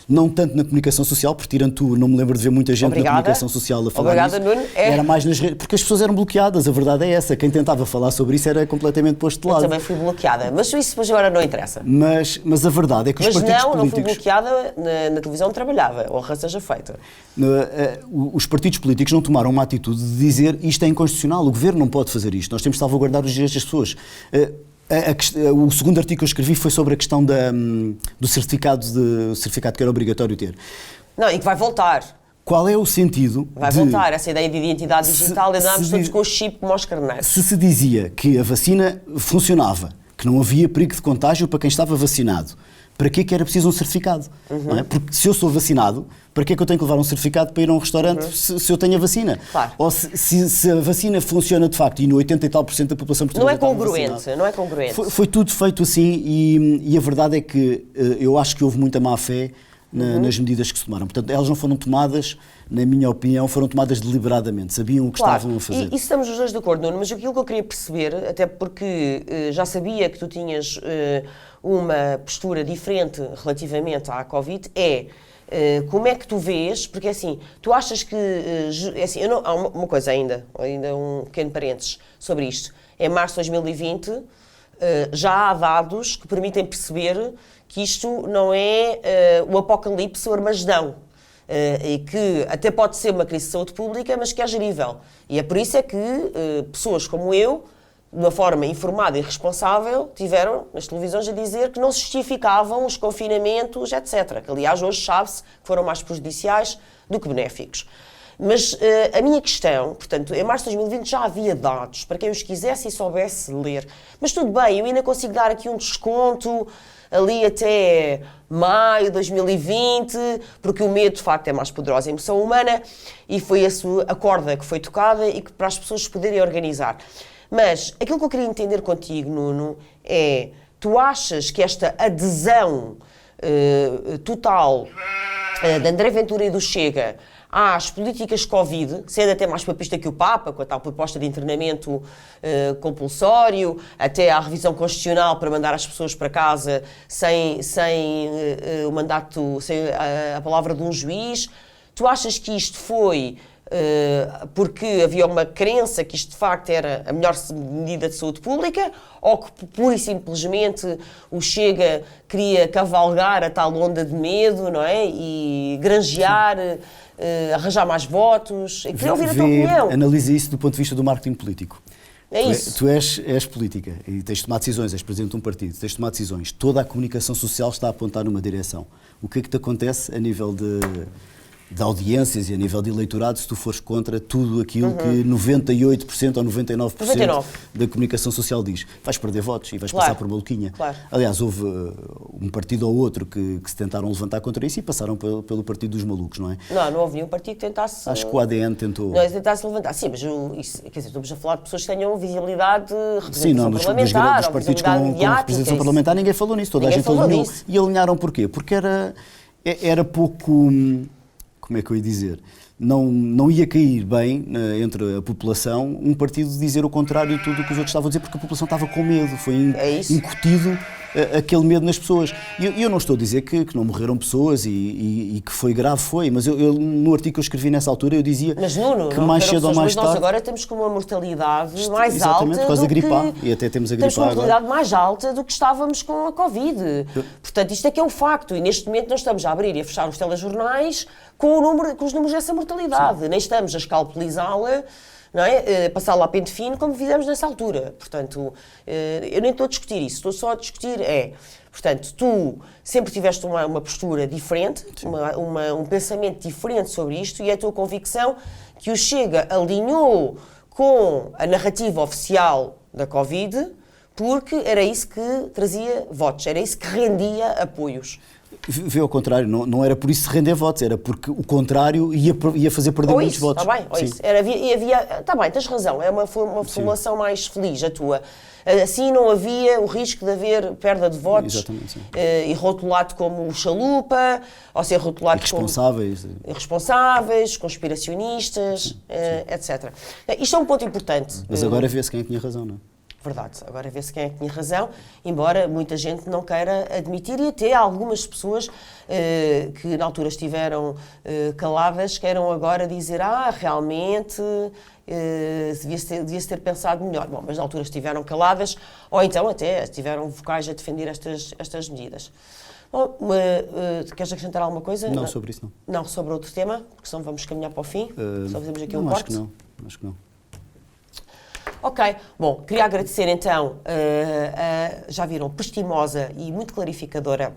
não tanto na comunicação social, porque tirando tu, não me lembro de ver muita gente na comunicação social a falar disso. Nuno. Era mais nas redes, porque as pessoas eram bloqueadas, a verdade é essa. Quem tentava falar sobre isso era completamente posto de lado. Eu também fui bloqueada, mas isso depois agora não interessa. Mas a verdade é que os partidos políticos... Não fui bloqueada na televisão onde trabalhava, honra seja feita. Os partidos políticos não tomaram uma atitude de dizer isto é inconstitucional, o governo não pode fazer isto, nós temos de salvaguardar os direitos das pessoas. O segundo artigo que eu escrevi foi sobre a questão do certificado que era obrigatório ter. Não, e que vai voltar. Qual é o sentido voltar essa ideia de identidade digital e andarmos todos com o chip como aos carneiros. Se dizia que a vacina funcionava, que não havia perigo de contágio para quem estava vacinado, para que era preciso um certificado? Não é? Porque se eu sou vacinado, para que eu tenho que levar um certificado para ir a um restaurante se eu tenho a vacina? Claro. Ou se a vacina funciona de facto e no 80 e tal % da população portuguesa não é congruente. Foi tudo feito assim e a verdade é que eu acho que houve muita má fé nas medidas que se tomaram. Portanto, elas não foram tomadas, na minha opinião, foram tomadas deliberadamente, sabiam o que estavam a fazer. E estamos os dois de acordo, Nuno, mas aquilo que eu queria perceber, até porque já sabia que tu tinhas uma postura diferente relativamente à Covid, como é que tu vês, porque assim, tu achas que, há uma coisa ainda um pequeno parênteses sobre isto, em março de 2020 já há dados que permitem perceber que isto não é o apocalipse ou Armagedão, e que até pode ser uma crise de saúde pública, mas que é gerível. E é por isso é que pessoas como eu, de uma forma informada e responsável, tiveram nas televisões a dizer que não se justificavam os confinamentos, etc. Que, aliás, hoje sabe-se que foram mais prejudiciais do que benéficos. Mas a minha questão, portanto, em março de 2020 já havia dados para quem os quisesse e soubesse ler. Mas tudo bem, eu ainda consigo dar aqui um desconto ali até maio de 2020, porque o medo, de facto, é mais poderosa emoção humana e foi a corda que foi tocada e que para as pessoas se poderem organizar. Mas aquilo que eu queria entender contigo, Nuno, é: tu achas que esta adesão total de André Ventura e do Chega às políticas Covid, sendo até mais papista que o Papa, com a tal proposta de internamento compulsório, até à revisão constitucional para mandar as pessoas para casa sem o mandato, sem a palavra de um juiz, tu achas que isto foi porque havia uma crença que isto de facto era a melhor medida de saúde pública, ou que pura e simplesmente o Chega queria cavalgar a tal onda de medo, não é? E granjear, arranjar mais votos? Eu queria ouvir a tua opinião. Analisa isso do ponto de vista do marketing político. É isso. Tu és política e tens de tomar decisões, és presidente de um partido, tens de tomar decisões. Toda a comunicação social está a apontar numa direção. O que é que te acontece a nível de audiências e a nível de eleitorado se tu fores contra tudo aquilo que 98% ou 99% da comunicação social diz? Vais perder votos e vais passar por maluquinha. Claro. Aliás, houve um partido ou outro que se tentaram levantar contra isso e passaram pelo partido dos malucos, não é? Não houve nenhum partido que tentasse... Acho que o ADN tentou... Não, tentasse levantar. Sim, mas isso, quer dizer, estamos a falar de pessoas que tenham visibilidade, representação parlamentar, dos partidos com representação parlamentar, ninguém falou nisso, toda a gente falou nisso. E alinharam porquê? Porque era pouco... Como é que eu ia dizer? Não ia cair bem entre a população um partido dizer o contrário de tudo o que os outros estavam a dizer, porque a população estava com medo, foi incutido aquele medo nas pessoas. E eu não estou a dizer que não morreram pessoas e que foi grave, mas eu no artigo que eu escrevi nessa altura eu dizia que mais cedo ou mais tarde... Nós agora temos com uma mortalidade mais exatamente, alta por causa da gripe A, e até temos a gripe A agora. Temos uma mortalidade mais alta do que estávamos com a Covid. Portanto, isto é que é um facto, e neste momento nós estamos a abrir e a fechar os telejornais com os números dessa mortalidade. Sim. Nem estamos a escalpelizá-la, não é? Passá-la a pente fino como fizemos nessa altura. Portanto, eu nem estou a discutir isso, estou só a discutir portanto, tu sempre tiveste uma postura diferente, um pensamento diferente sobre isto, e é a tua convicção que o Chega alinhou com a narrativa oficial da Covid, porque era isso que trazia votos, era isso que rendia apoios. Vê ao contrário, não era por isso render votos, era porque o contrário ia fazer perder muitos votos. Está bem, está bem, tens razão, é uma formulação mais feliz a tua. Assim não havia o risco de haver perda de votos. Exatamente, e rotulado como o chalupa, ou ser rotulado irresponsáveis. Como irresponsáveis, conspiracionistas, etc. Isto é um ponto importante. Mas agora vê-se quem é que tinha razão, não é? Verdade, agora vê-se quem é que tinha razão, embora muita gente não queira admitir, e até algumas pessoas que na altura estiveram caladas queiram agora dizer realmente devia-se ter pensado melhor. Bom, mas na altura estiveram caladas, ou então até estiveram vocais a defender estas medidas. Bom, queres acrescentar alguma coisa? Não, sobre isso não. Não, sobre outro tema, porque senão vamos caminhar para o fim, só fazemos aqui um corte. Acho que não. Ok, bom, queria agradecer então, já viram, prestimosa e muito clarificadora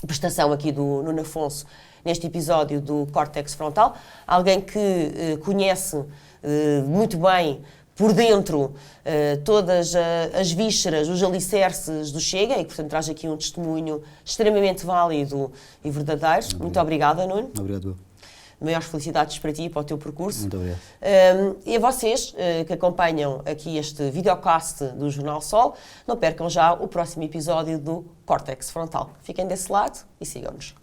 prestação aqui do Nuno Afonso neste episódio do Córtex Frontal, alguém que conhece muito bem por dentro todas as vísceras, os alicerces do Chega e, portanto, traz aqui um testemunho extremamente válido e verdadeiro. Muito obrigada, Nuno. Obrigado. Maiores felicidades para ti e para o teu percurso. Muito obrigado. E a vocês que acompanham aqui este videocast do Jornal Sol, não percam já o próximo episódio do Córtex Frontal. Fiquem desse lado e sigam-nos.